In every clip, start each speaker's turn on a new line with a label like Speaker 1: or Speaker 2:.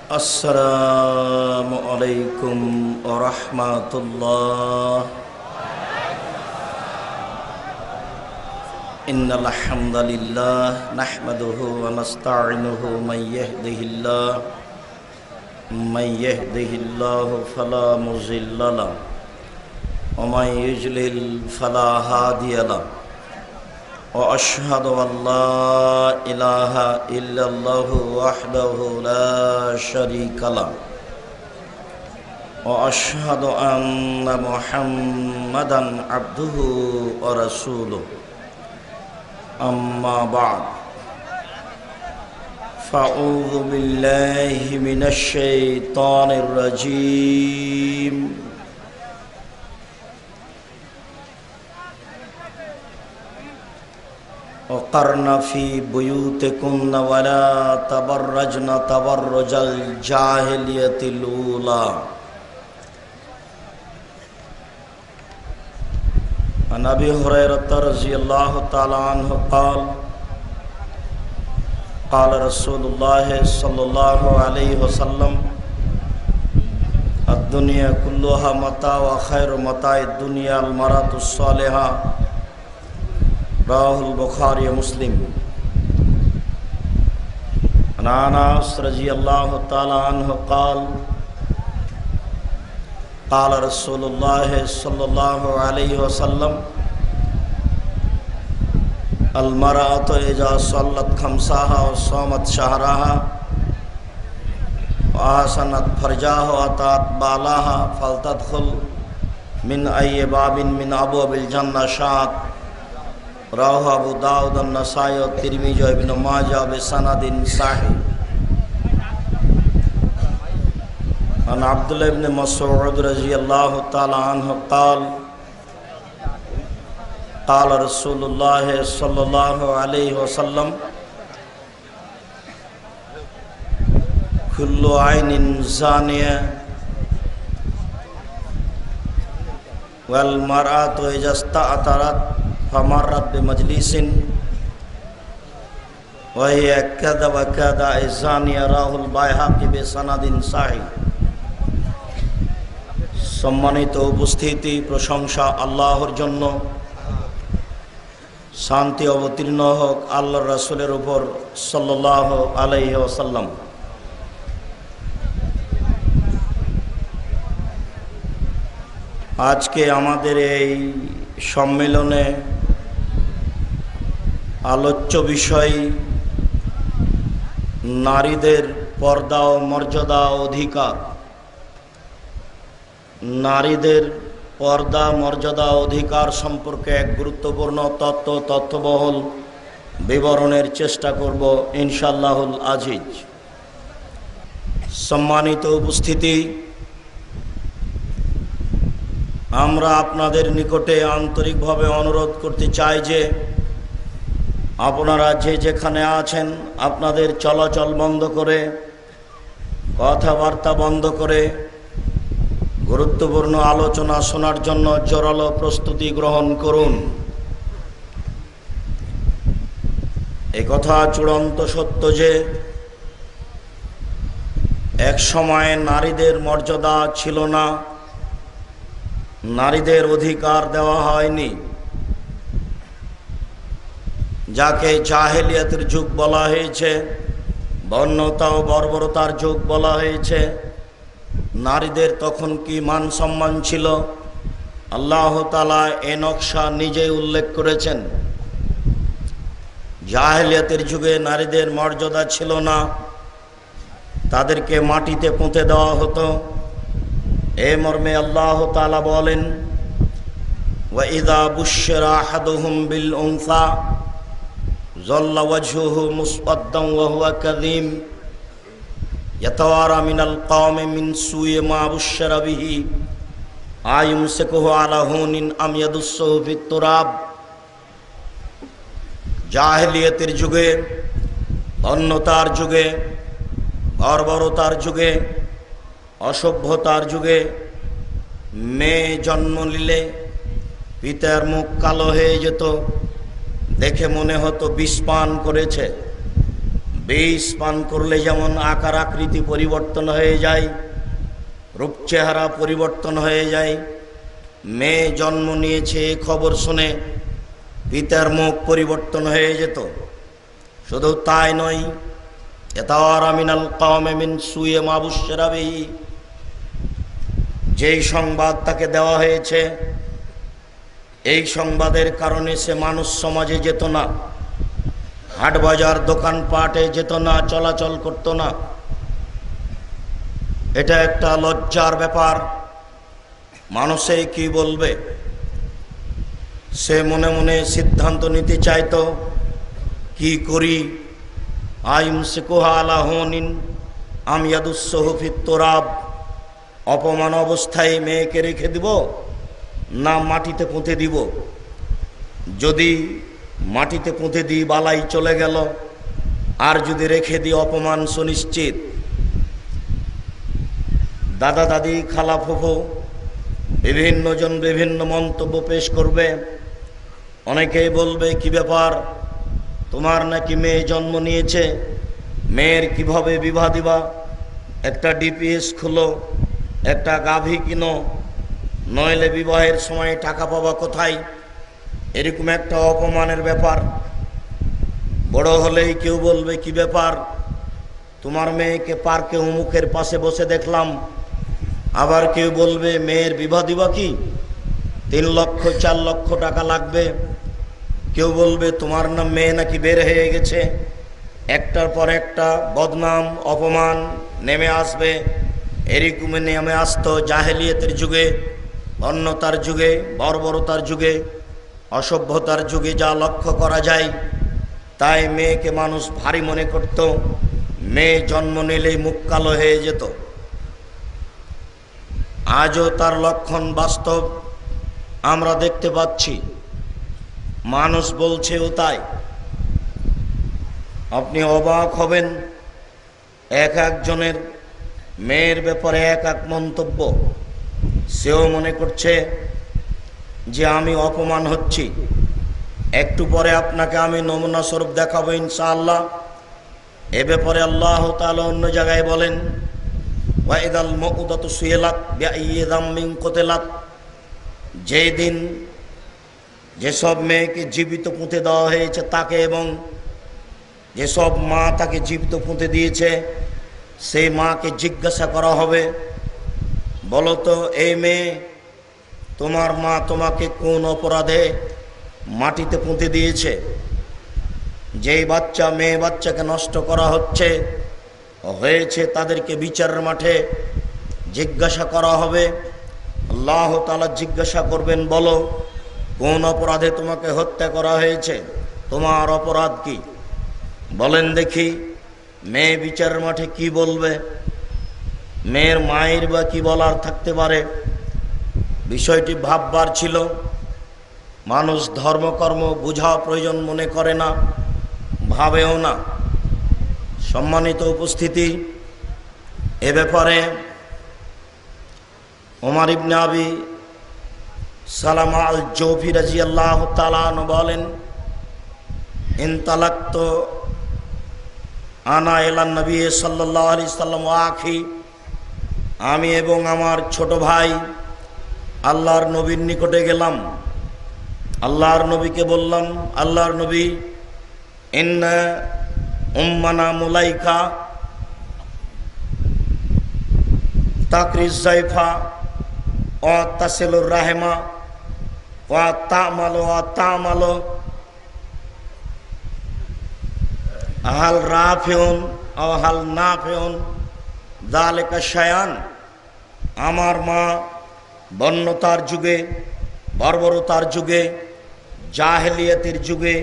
Speaker 1: Assalamualaikum warahmatullah. Innal hamdalillah nahmaduhu wa nasta'inuhu man yahdihillahu fala mudilla lahu wa man yudlil fala hadiya lahu. Wa ashhadu an la ilaha illallah wahdahu la sharika lah wa ashhadu anna Muhammadan abduhu wa rasuluh. Amma ba'd. Fa'udzu billahi minasy syaithanir rajim. وقرن في بيوتكن ولا تبرجن تبرج الجاهلية الأولى. عن أبي هريرة رضي الله تعالى عنه قال قال رسول الله صلى الله عليه وسلم الدنيا كلها متاع وخير متاع الدنيا المرأة الصالحة. Rahul Bukhari মুসলিম। আনাস রাদিয়াল্লাহু তাআলা আনহু قال قال رسول الله صلى الله عليه وسلم المرأة إذا صلت خمسها وصامت شهرها وأحسنت فرجها وأطاعت بالها فلتدخل من أي باب من أبواب الجنة شاءت. রাওয়াহু আবু দাউদ, আন-নাসাঈ, তিরমিজি, ইবনে মাজাহ বিসানাদিন সাহিহ। আন আব্দুল্লাহ ইবনে মাসউদ রাদিয়াল্লাহু তাআলা আনহু قال قال رسول الله صلى الله عليه وسلم كل عين زانية والمرأة إذا استأثرت فمرت بمجلس وهي كذا وكذا الزانية. রাহুল বাইহাকী বিসানাদিন সাহিহ। সম্মানিত উপস্থিতি, প্রশংসা আল্লাহর জন্য। শান্তি অবতীর্ণ হোক আল্লাহর রাসূলের উপর সাল্লাল্লাহু আলাইহি ওয়াসাল্লাম। আজকে আমাদের এই সম্মেলনে আলোচ্য বিষয় নারীদের পর্দা ও মর্যাদা অধিকার। নারীদের পর্দা মর্যাদা অধিকার সম্পর্কে এক গুরুত্বপূর্ণ তথ্যবহুল বিবরণের চেষ্টা করব ইনশাআল্লাহুল আজিজ। সম্মানিত উপস্থিতি, আমরা আপনাদের নিকটে আন্তরিকভাবে অনুরোধ করতে চাই যে আপনারা যে যেখানে আছেন আপনাদের চলাচল বন্ধ করে, কথাবার্তা বন্ধ করে গুরুত্বপূর্ণ আলোচনা শোনার জন্য জোরালো প্রস্তুতি গ্রহণ করুন। এ কথা চূড়ান্ত সত্য যে এক সময়ে নারীদের মর্যাদা ছিল না, নারীদের অধিকার দেওয়া হয়নি। যাকে জাহেলিয়াতের যুগ বলা হয়েছে, বন্যতা ও বর্বরতার যুগ বলা হয়েছে, নারীদের তখন কি মান সম্মান ছিল আল্লাহ তাআলা এ নকশা নিজেই উল্লেখ করেছেন। জাহেলিয়াতের যুগে নারীদের মর্যাদা ছিল না, তাদেরকে মাটিতে পুঁতে দেওয়া হতো। এ মর্মে আল্লাহ তাআলা বলেন, ওয়া ইযা বুশশিরা আহাদুহুম বিল উনসা যাল্লা ওয়াজহুহু মুসওয়াদ্দান ওয়া হুয়া কাযীম ইয়াতাওয়ারা মিনাল কওমি মিন সুই মা বুশশিরা বিহি আয়ুমসিকুহু আলা হুনিন আম ইয়াদুসসুহু ফিত তুরাব। জাহেলিয়াতের যুগে, অন্যতার যুগে, বর্বরতার যুগে, অসভ্যতার যুগে মেয়ে জন্ম নিলে পিতার মুখ কালো হয়ে যেত, দেখে মনে হতো বিষ পান করেছে। বিষ পান করলে যেমন আকার আকৃতি পরিবর্তন হয়ে যায়, রূপ চেহারা পরিবর্তন হয়ে যায়, মেয়ে জন্ম নিয়েছে খবর শুনে পিতার মুখ পরিবর্তন হয়ে যেত। শুধু তাই নয়, এতাওয়ারা মিনাল কওমি মিন সুয়ে মা বুশশিরা বিহি, যেই সংবাদ তাকে দেওয়া হয়েছে এই সংবাদের কারণে সে মানুষ সমাজে যেত না, হাট বাজার দোকানপাটে যেত না, চলাচল করত না। এটা একটা লজ্জার ব্যাপার। মানুষে কি বলবে? সে মনে মনে সিদ্ধান্ত নিতে চাইতো, কি করি, আইমসিকুহা আলা হুনিন আম ইয়াদুসসুহু ফিত তুরাব, অপমান অবস্থায় মেয়েকে রেখে দিব না মাটিতে পুঁতে দিব। যদি মাটিতে পুঁতে দিই বালাই চলে গেল, আর যদি রেখে দিই অপমান সুনিশ্চিত। দাদা দাদি খালা ফুফু বিভিন্ন জন বিভিন্ন মন্তব্য পেশ করবে। অনেকেই বলবে, কি ব্যাপার, তোমার নাকি মেয়ে জন্ম নিয়েছে, মেয়ের কিভাবে বিবাহ দিবা? একটা ডিপিএস খুলো, একটা গাভী কিনো, নইলে বিবাহের সময় টাকা পাবা কোথায়? এরকম একটা অপমানের ব্যাপার। বড় হলেই কেউ বলবে, কি ব্যাপার, তোমার মেয়েকে পার্কে অমুকের পাশে বসে দেখলাম। আবার কেউ বলবে, মেয়ের বিবাহ দিবা কি, 3 লক্ষ 4 লক্ষ টাকা লাগবে। কেউ বলবে, তোমার নাম মেয়ে নাকি বের হয়ে গেছে। একটার পর একটা বদনাম অপমান নেমে আসবে। এরকমই নেমে আসতো জাহেলিয়াতের যুগে, অন্যতার যুগে, বর্বরতার যুগে, অসভ্যতার যুগে যা লক্ষ্য করা যায়। তাই মেয়েকে মানুষ ভারী মনে করত। মেয়ে জন্ম নিলেই মুখ কালো হয়ে যেত। আজও তার লক্ষণ বাস্তব আমরা দেখতে পাচ্ছি, মানুষ বলছেও তাই। আপনি অবাক হবেন, এক একজনের মেয়ের ব্যাপারে এক এক মন্তব্য। সেও মনে করছে যে আমি অপমান হচ্ছি। একটু পরে আপনাকে আমি নমুনা স্বরূপ দেখাবো ইনশাআল্লাহ। এ ব্যাপারে আল্লাহ তাআলা অন্য জায়গায় বলেন, ওয়াইদাল মাউদাতু সুইলাত বিআইয়ি যামবিন কুতিলাত, যেই দিন যেসব মেয়েকে জীবিত পুঁতে দেওয়া হয়েছে তাকে, এবং যেসব মা তাকে জীবিত পুঁতে দিয়েছে সেই মাকে জিজ্ঞাসা করা হবে, বলো তো এই মেয়ে, তোমার মা তোমাকে কোন অপরাধে মাটিতে পুঁতে দিয়েছে? যেই বাচ্চা, মেয়ে বাচ্চাকে নষ্ট করা হয়েছে তাদেরকে বিচারের মাঠে জিজ্ঞাসা করা হবে। আল্লাহ তাআলা জিজ্ঞাসা করবেন, বলো কোন অপরাধে তোমাকে হত্যা করা হয়েছে, তোমার অপরাধ কি? বলেন দেখি, মেয়ে বিচারের মাঠে কি বলবে? মেয়ের মায়ের বা কি বলার থাকতে পারে? বিষয়টি ভাববার ছিল। মানুষ ধর্মকর্ম বোঝা প্রয়োজন মনে করে না, ভাবেও না। সম্মানিত উপস্থিতি, এ ব্যাপারে ওমর ইবনে আবি সালামা আল জৌফি রাদিয়াল্লাহু তাআলা আনহু বলেন, ইনতালাকতু আনা ইলান নবী সাল্লাল্লাহু আলাইহি সাল্লাম ওয়া আখি, আমি এবং আমার ছোট ভাই আল্লাহর নবীর নিকটে গেলাম। আল্লাহর নবীকে বললাম, আল্লাহর নবী, ইন্না উম্মানা মুলাইকা তাকরিজ জাইফা ও তাসিলুর রাহমা ওয়া তা'মালু হাল রাফিউন ও হাল নাফিউন যালিকা শায়ান। আমার মা বন্যতার যুগে, বর্বরতার যুগে, জাহেলিয়াতের যুগে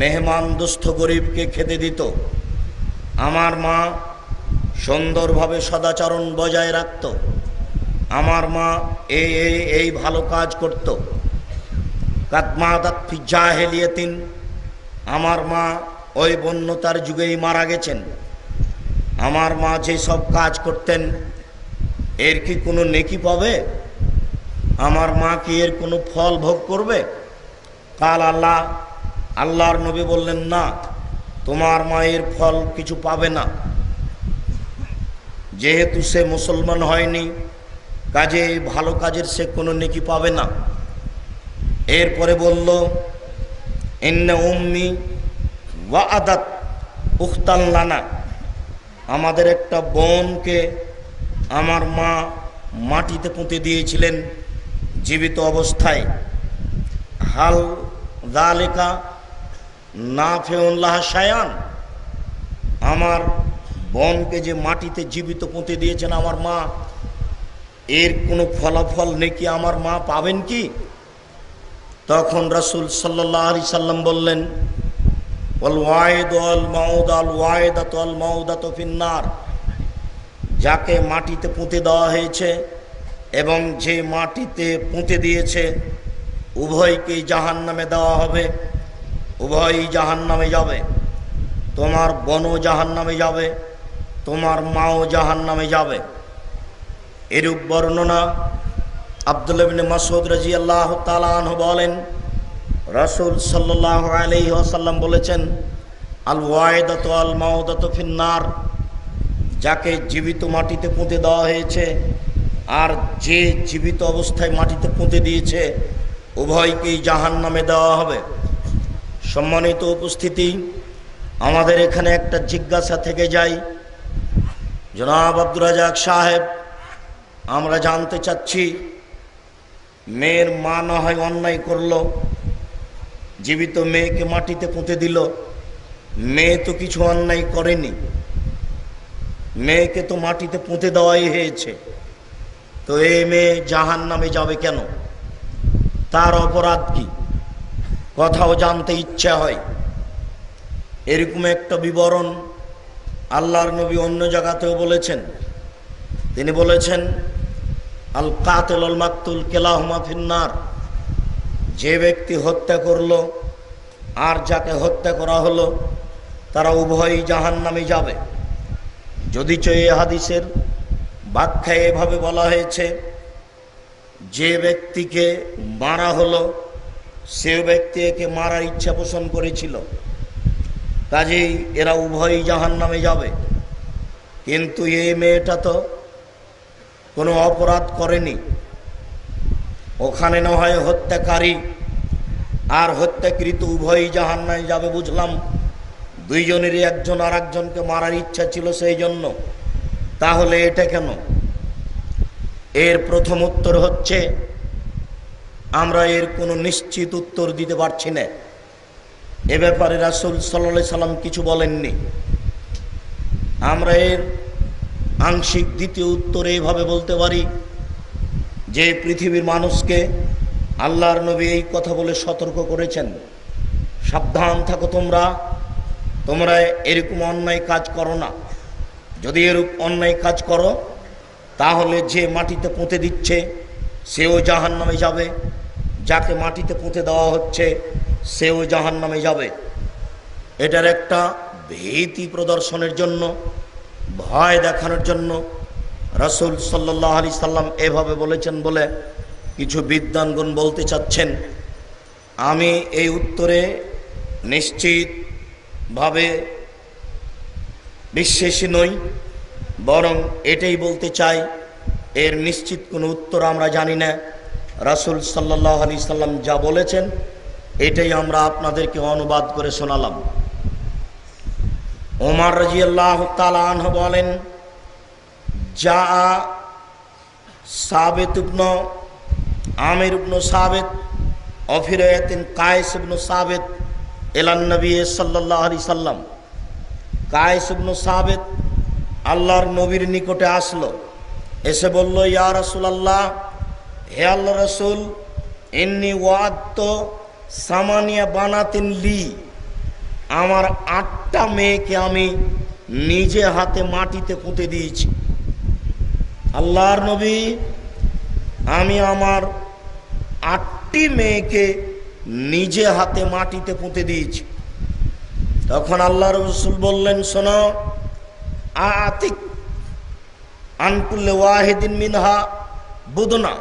Speaker 1: মেহমান দুস্থ গরিবকে খেতে দিত। আমার মা সুন্দরভাবে সদাচরণ বজায় রাখত। আমার মা এই ভালো কাজ করত। কাতমাদাত ফি জাহেলিয়াতিন, আমার মা ওই বন্যতার যুগেই মারা গেছেন। আমার মা যে সব কাজ করতেন এর কি কোনো নেকি পাবে? আমার মা কি এর কোনো ফল ভোগ করবে? কাল আল্লাহর নবী বললেন, না, তোমার মায়ের ফল কিছু পাবে না, যেহেতু সে মুসলমান হয়নি, কাজে ভালো কাজের সে কোনো নেকি পাবে না। এরপরে বলল, ইন্না উম্মি ওয়াআদাত উখতান লানা, আমাদের একটা বোনকে আমার মা মাটিতে পুঁতে দিয়েছিলেন জীবিত অবস্থায়। হাল যালিকা নাফিউন লাহা শায়ান, আমার বোনকে যে মাটিতে জীবিত পুঁতে দিয়েছেন আমার মা, এর কোনো ফলাফল নেকি আমার মা পাবেন কি? তখন রাসূল সাল্লাল্লাহু আলাইহি সাল্লাম বললেন, ওয়াল ওয়াইদু আল মাউদা আল ওয়াইদাতু আল মাউদাতু ফিন্নার, যাকে মাটিতে পুঁতে দেওয়া হয়েছে এবং যে মাটিতে পুঁতে দিয়েছে উভয়কেই জাহান্নামে দেওয়া হবে, উভয়ই জাহান্নামে যাবে। তোমার বোনও জাহান্নামে যাবে, তোমার মাও জাহান্নামে যাবে। এরূপ বর্ণনা আব্দুল্লাহ ইবনে মাসউদ রাদিয়াল্লাহু তাআলা আনহু বলেন, রাসূল সাল্লাল্লাহু আলাইহি ওয়াসাল্লাম বলেছেন, আল ওয়াইদাতু আল মাউদাতু ফিন্নার, যাকে জীবিত মাটিতে পুঁতে দেওয়া হয়েছে আর যে জীবিত অবস্থায় মাটিতে পুঁতে দিয়েছে উভয়কেই জাহান্নামে দেওয়া হবে। সম্মানিত উপস্থিতি, আমাদের এখানে একটা জিজ্ঞাসা থেকে যায়, জনাব আব্দুর রাজ্জাক সাহেব, আমরা জানতে চাচ্ছি, মেয়ের মা না হয় অন্যায় করলো, জীবিত মেয়েকে মাটিতে পুঁতে দিল, মেয়ে তো কিছু অন্যায় করেনি, মেয়েকে তো মাটিতে পুঁতে দেওয়াই হয়েছে, তো এই মেয়ে জাহান্নামে যাবে কেন? তার অপরাধ কি? কথাও জানতে ইচ্ছা হয়। এরকম একটা বিবরণ আল্লাহর নবী অন্য জায়গাতেও বলেছেন। তিনি বলেছেন, আল কাতিল আল মাকতুল কিলাহুমা ফিন্নার, যে ব্যক্তি হত্যা করলো আর যাকে হত্যা করা হলো তারা উভয়ই জাহান্নামে যাবে। যদিচ এই হাদিসের ব্যাখ্যায় এভাবে বলা হয়েছে, যে ব্যক্তিকে মারা হলো সে ব্যক্তি একে মারার ইচ্ছা পোষণ করেছিল, কাজেই এরা উভয়ই জাহান্নামে যাবে। কিন্তু এই মেয়েটা তো কোনো অপরাধ করেনি, ওখানে না হয় হত্যাকারী আর হত্যাকৃত উভয়ই জাহান্নামে যাবে বুঝলাম, দুইজনেরই একজন আর একজনকে মারার ইচ্ছা ছিল সেই জন্য, তাহলে এটা কেন? এর প্রথম উত্তর হচ্ছে, আমরা এর কোনো নিশ্চিত উত্তর দিতে পারছি না। এ ব্যাপারে রাসূল সাল্লাল্লাহু আলাইহি সাল্লাম কিছু বলেননি। আমরা এর আংশিক দ্বিতীয় উত্তরে এইভাবে বলতে পারি যে পৃথিবীর মানুষকে আল্লাহর নবী এই কথা বলে সতর্ক করেছেন, সাবধান থাকো তোমরা, তোমরা এরকম অন্যায় কাজ করো না। যদি এরূপ অন্যায় কাজ করো তাহলে যে মাটিতে পুঁতে দিচ্ছে সেও জাহান্নামে যাবে, যাকে মাটিতে পুঁতে দেওয়া হচ্ছে সেও জাহান্নামে যাবে। এটার একটা ভীতি প্রদর্শনের জন্য, ভয় দেখানোর জন্য রাসূল সাল্লাল্লাহু আলাইহি সাল্লাম এভাবে বলেছেন বলে কিছু বিদ্বানগণ বলতে চাচ্ছেন। আমি এই উত্তরে নিশ্চিতভাবে বিশ্বাসী নই, বরং এটাই বলতে চাই, এর নিশ্চিত কোনো উত্তর আমরা জানি না। রাসূল সাল্লাল্লাহু আলাইহি সাল্লাম যা বলেছেন এটাই আমরা আপনাদেরকে অনুবাদ করে শোনালাম। ওমর রাদিয়াল্লাহু তাআলা আনহু বলেন, যা সাবিত ইবনে আমির ইবনে সাবিত অফিরায়াতিন কায়েস ইবনে সাবিত ইলান নবী সাল্লাল্লাহু আলাইহি সাল্লাম, কায়েস ইবনে সাবিত আল্লাহর নবীর নিকটে আসলো, এসে বলল, ইয়া রাসূলুল্লাহ, হে আল্লাহর রাসূল, ইন্নী ওয়াদতু সামানিয়া বানাতিন লি, আমার 8টা মেয়েকে আমি নিজে হাতে মাটিতে পুঁতে দিয়েছি। আল্লাহর নবী, আমি আমার 8টি মেয়েকে নিজে হাতে মাটিতে পুঁতে দিয়েছি। তখন আল্লাহর রাসূল বললেন, শোনো, আতিক আনকুল্লে ওয়াহিদিন মিনহা বুদনা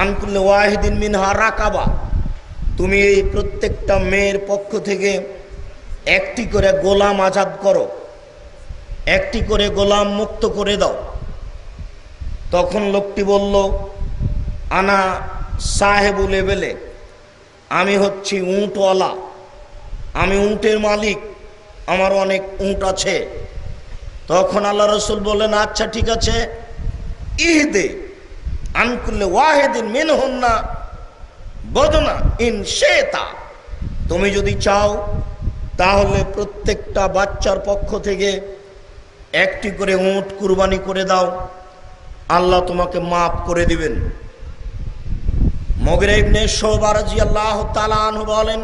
Speaker 1: আনকুল্লে ওয়াহিদিন মিনহা রাকাবা, তুমি এই প্রত্যেকটা মেয়ের পক্ষ থেকে একটি করে গোলাম আজাদ করো, একটি করে গোলাম মুক্ত করে দাও। তখন লোকটি বলল, আনা সাহেবু লেবেলে, আমি হচ্ছি উঁটওয়ালা, আমি উঁটের মালিক, আমার অনেক উঁট আছে। তখন আল্লাহ রসুল বললেন, আচ্ছা ঠিক আছে, ইহদে আনকুল্লে ওয়াহেদিন মিনহুন্না বদনা ইন শেতা, তুমি যদি চাও তাহলে প্রত্যেকটা বাচ্চার পক্ষ থেকে একটি করে উঁট কুরবানি করে দাও, আল্লাহ তোমাকে মাফ করে দিবেন। মুগিরা ইবনে শুবা রাদিয়াল্লাহু তাআলা আনহু বলেন,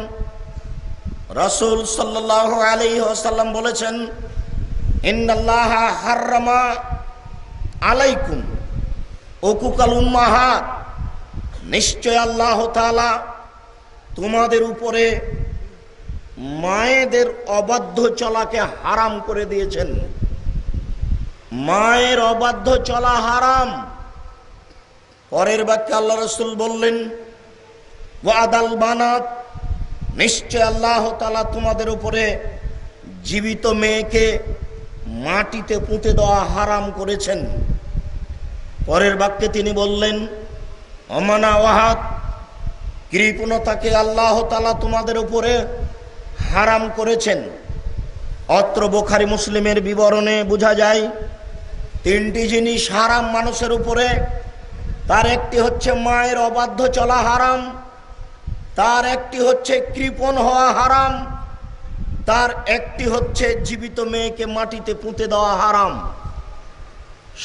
Speaker 1: রাসূল সাল্লাল্লাহু আলাইহি ওয়াসাল্লাম বলেছেন, ইন্নাল্লাহা হাররামা আলাইকুম উকুকাল উম্মাহাত, নিশ্চয় আল্লাহ তাআলা তোমাদের উপরে মায়েদের অবাধ্য চলাকে হারাম করে দিয়েছেন। মায়ের অবাধ্য চলা হারাম। পরের বাক্যে আল্লাহ রাসূল বললেন, ওয়াদাল বানাত, নিশ্চয় আল্লাহ তাআলা তোমাদের উপরে জীবিত মেয়েকে মাটিতে পুঁতে দেওয়া হারাম করেছেন। পরের বাক্যে তিনি বললেন, অমানা ওয়াহাত, কৃপণতাকে আল্লাহ তাআলা তোমাদের উপরে হারাম করেছেন। অত্র বুখারী মুসলিমের বিবরণে বোঝা যায় তিনটি জিনিস হারাম মানুষের উপরে। তার একটি হচ্ছে মায়ের অবাধ্য চলা হারাম, তার একটি হচ্ছে কৃপণ হওয়া হারাম, তার একটি হচ্ছে জীবিত মেয়েকে মাটিতে পুঁতে দেওয়া হারাম।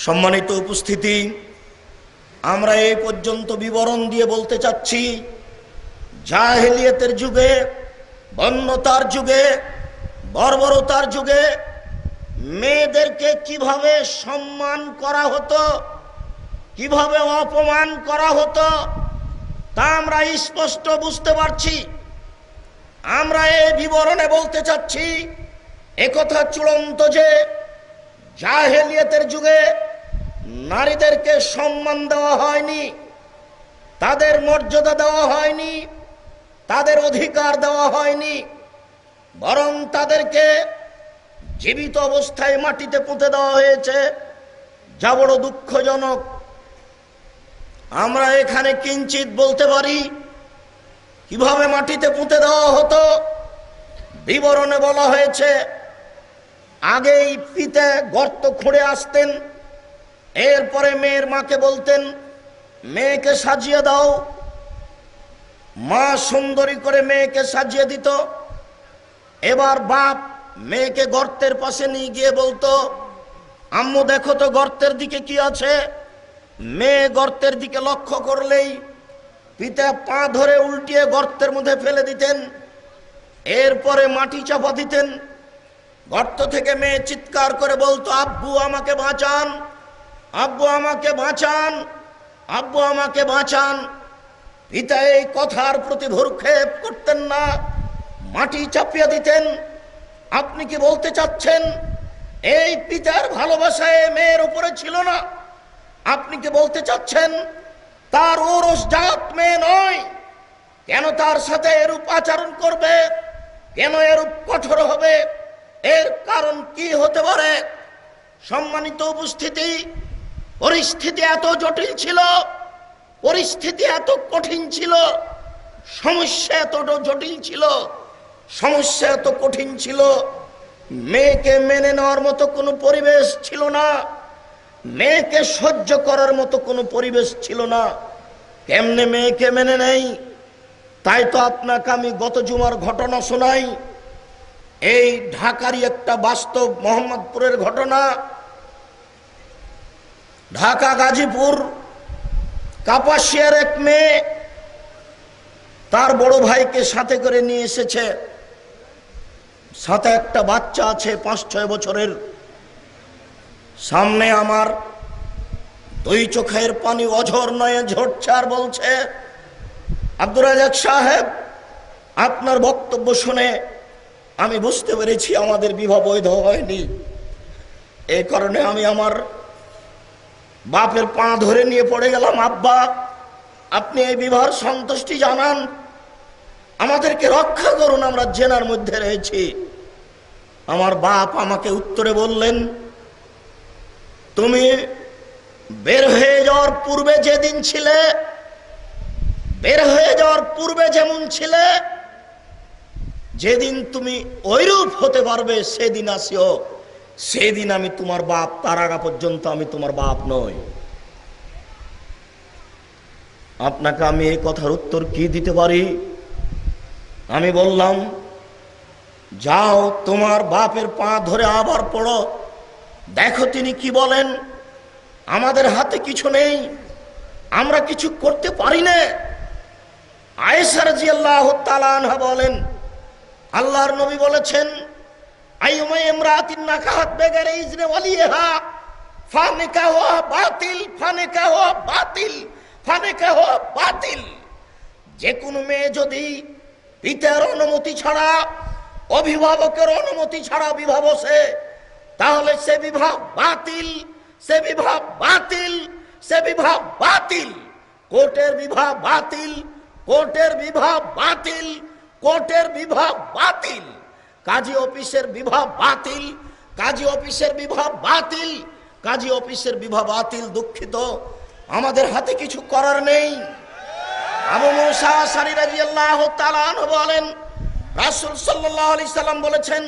Speaker 1: সম্মানিত উপস্থিতি, আমরা এই পর্যন্ত বিবরণ দিয়ে বলতে চাচ্ছি, জাহেলিয়াতের যুগে, বন্যতার যুগে, বর্বরতার যুগে মেয়েদেরকে কিভাবে সম্মান করা হতো, কিভাবে অপমান করা হতো, তা আমরা স্পষ্ট বুঝতে পারছি। আমরা এই বিবরণে বলতে চাচ্ছি, একথা চূড়ান্ত যে জাহেলিয়াতের যুগে নারীদেরকে সম্মান দেওয়া হয়নি, তাদের মর্যাদা দেওয়া হয়নি, তাদের অধিকার দেওয়া হয়নি, বরং তাদেরকে জীবিত অবস্থায় মাটিতে পুঁতে দেওয়া হয়েছে। যা বড় দুঃখজনক। আমরা এখানে কিঞ্চিত বলতে পারি কিভাবে মাটিতে পুঁতে দেওয়া হতো। বিবরণে বলা হয়েছে, আগেই পিতা গর্ত খুঁড়ে আসতেন, এরপরে মেয়ের মাকে বলতেন, মেয়েকে সাজিয়ে দাও। মা সুন্দরী করে মেয়েকে সাজিয়ে দিত। এবার বাপ মেয়েকে গর্তের পাশে নিয়ে গিয়ে বলতো, আম্মু দেখো তো গর্তের দিকে কি আছে। মেয়ে গর্তের দিকে লক্ষ্য করলেই পিতা পা ধরে উল্টিয়ে গর্তের মধ্যে ফেলে দিতেন। এরপরে মাটি চাপা দিতেন। গর্ত থেকে মেয়ে চিৎকার করে বলতো, আব্বু আমাকে বাঁচান, আব্বু আমাকে বাঁচান, আব্বু আমাকে বাঁচান। পিতা এই কথার প্রতি ভ্রুক্ষেপ করতেন না, মাটি চাপিয়ে দিতেন। আপনি কি বলতে চাচ্ছেন এই পিতার ভালোবাসায় মেয়ের উপরে ছিল না? আপনি কি বলতে চাচ্ছেন তার ঔরসজাত মেয়ে নয়? কেন তার সাথে এরূপ আচরণ করবে? কেন এরূপ কঠোর হবে? এর কারণ কি হতে পারে? সম্মানিত উপস্থিতি, পরিস্থিতি এত জটিল ছিল, পরিস্থিতি এত কঠিন ছিল, সমস্যা এত জটিল ছিল, সমস্যা এত কঠিন ছিল। মেয়েকে মেনে নেওয়ার মতো কোনো পরিবেশ ছিল না, মেয়েকে সহ্য করার মতো কোনো পরিবেশ ছিল না। কেমনে মেয়েকে মেনে নেই? তাই তো আপনাকে আমি গত জুমার ঘটনা শোনাই। এই ঢাকারই একটা বাস্তব মোহাম্মদপুরের ঘটনা। ঢাকা গাজীপুর কাপাসিয়ার এক মেয়ে তার বড় ভাইকে সাথে করে নিয়ে এসেছে। সাথে একটা বাচ্চা আছে 5-6 বছরের। সামনে আমার দুই চোখের পানি অঝর নয়ে ঝরছে আর বলছে, আব্দুর রাজ্জাক সাহেব, আপনার বক্তব্য শুনে আমি বুঝতে পেরেছি আমাদের বিবাহ বৈধ হয়নি। এই কারণে আমি আমার বাপের পা ধরে নিয়ে পড়ে গেলাম, আব্বা আপনি এই বিবাহের সন্তুষ্টি জানান, আমাদেরকে রক্ষা করুন, আমরা জেনার মধ্যে রয়েছি। আমার বাপ আমাকে উত্তরে বললেন, তুমি বের হয়ে যাওয়ার পূর্বে যেদিন ছিলে, বের হয়ে যাওয়ার পূর্বে যেমন ছিলে, যেদিন তুমি ঐরূপ হতে পারবে সেদিন আসিও, সেদিন আমি তোমার বাপ, তার আগা পর্যন্ত আমি তোমার বাপ নই। আপনাকে আমি এই কথার উত্তর কি দিতে পারি? আমি বললাম, যাও তোমার বাপের পা ধরে আবার পড়ো, দেখো তিনি কি বলেন। আমাদের হাতে কিছু নেই, আমরা কিছু করতে পারি না। আয়েশা রাদিয়াল্লাহু তাআলা আনহা বলেন, আল্লাহর নবী বলেছেন, আইয়ুমা ইমরাতিন নাকাহাত বিগাইরি ইজনি ওয়ালিহা ফানিকাহু বাতিল, ফানিকাহু বাতিল, ফানিকাহু বাতিল। যে কোনো মেয়ে যদি পিতার অনুমতি ছাড়া, অভিভাবকের অনুমতি ছাড়া বিবাহ বসে, তাহলে সে বিবাহ বাতিল, সে বিবাহ বাতিল, সে বিবাহ বাতিল। কোর্টের বিবাহ বাতিল, কোর্টের বিবাহ বাতিল, কোর্টের বিবাহ বাতিল। কাজী অফিসের বিবাহ বাতিল, কাজী অফিসের বিবাহ বাতিল, কাজী অফিসের বিবাহ বাতিল। দুঃখিত, আমাদের হাতে কিছু করার নেই। আবু মুসা আশআরী রাদিয়াল্লাহু তাআলা আনহু বলেন, রাসূল সাল্লাল্লাহু আলাইহি সাল্লাম বলেছেন,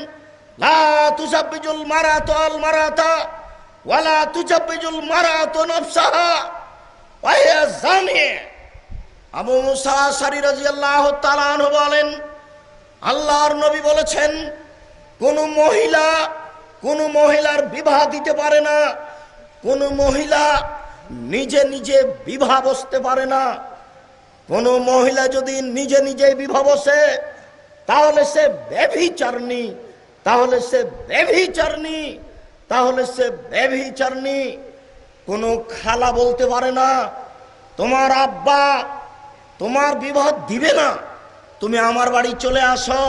Speaker 1: লা তুজাব্বিজুল মারাতু আল মারাতা ওয়ালা তুজাব্বিজুল মারাতু নাফসাহা ওয়া হিয়া জানিয়া। আবু মুসা আশআরী রাদিয়াল্লাহু তাআলা আনহু বলেন, আল্লাহর নবী বলেছেন, কোন মহিলা কোন মহিলার বিবাহ দিতে পারে না, কোন মহিলা নিজে নিজে বিবাহ বসতে পারে না। কোন মহিলা যদি নিজে নিজে বিবাহ বসে, তাহলে সে ব্যভিচারিণী, তাহলে সে ব্যভিচারিণী, তাহলে সে ব্যভিচারিণী। কোন খালা বলতে পারে না, তোমার আব্বা তোমার বিবাহ দিবে না, তুমি আমার বাড়ি চলে আসো,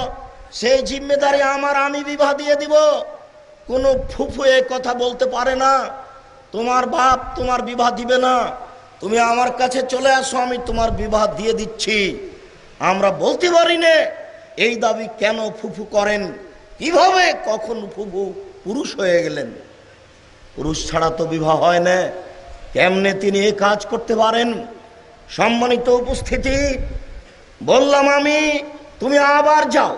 Speaker 1: সেই জিম্মেদারি আমার, আমি বিবাহ দিয়ে দিব। কোন ফুফু এ কথা বলতে পারে না, তোমার বাপ তোমার বিবাহ দিবে না, তুমি আমার কাছে চলে আসো, আমি তোমার বিবাহ দিয়ে দিচ্ছি। আমরা বলতে পারি না। এই দাবি কেন ফুফু করেন? কিভাবে কখন ফুফু পুরুষ হয়ে গেলেন? পুরুষ ছাড়া তো বিবাহ হয় না, কেমনে তিনি এই কাজ করতে পারেন? সম্মানিত উপস্থিতি, বললাম আমি, তুমি আবার যাও,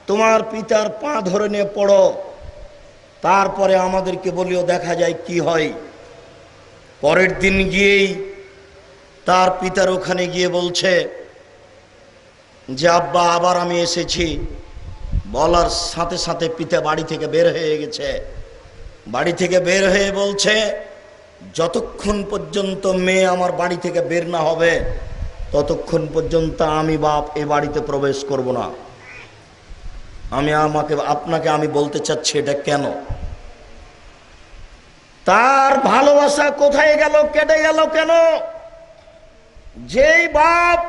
Speaker 1: তোমার পিতার পা ধরে নিয়ে পড়ো, তারপরে আমাদেরকে বলিও, দেখা যায় কি হয়। পরের দিন গিয়েই তার পিতার ওখানে গিয়ে বলছে যে, আব্বা আবার আমি এসেছি। বলার সাথে সাথে পিতা বাড়ি থেকে বের হয়ে গেছে। বাড়ি থেকে বের হয়ে বলছে, যতক্ষণ পর্যন্ত মেয়ে আমার বাড়ি থেকে বের না হবে, ততক্ষণ পর্যন্ত আমি বাপ এ বাড়িতে প্রবেশ করব না। আপনাকে আমি বলতে চাচ্ছি, এটা কেন? তার ভালোবাসা কোথায় গেল, কেটে গেল কেন? যেই বাপ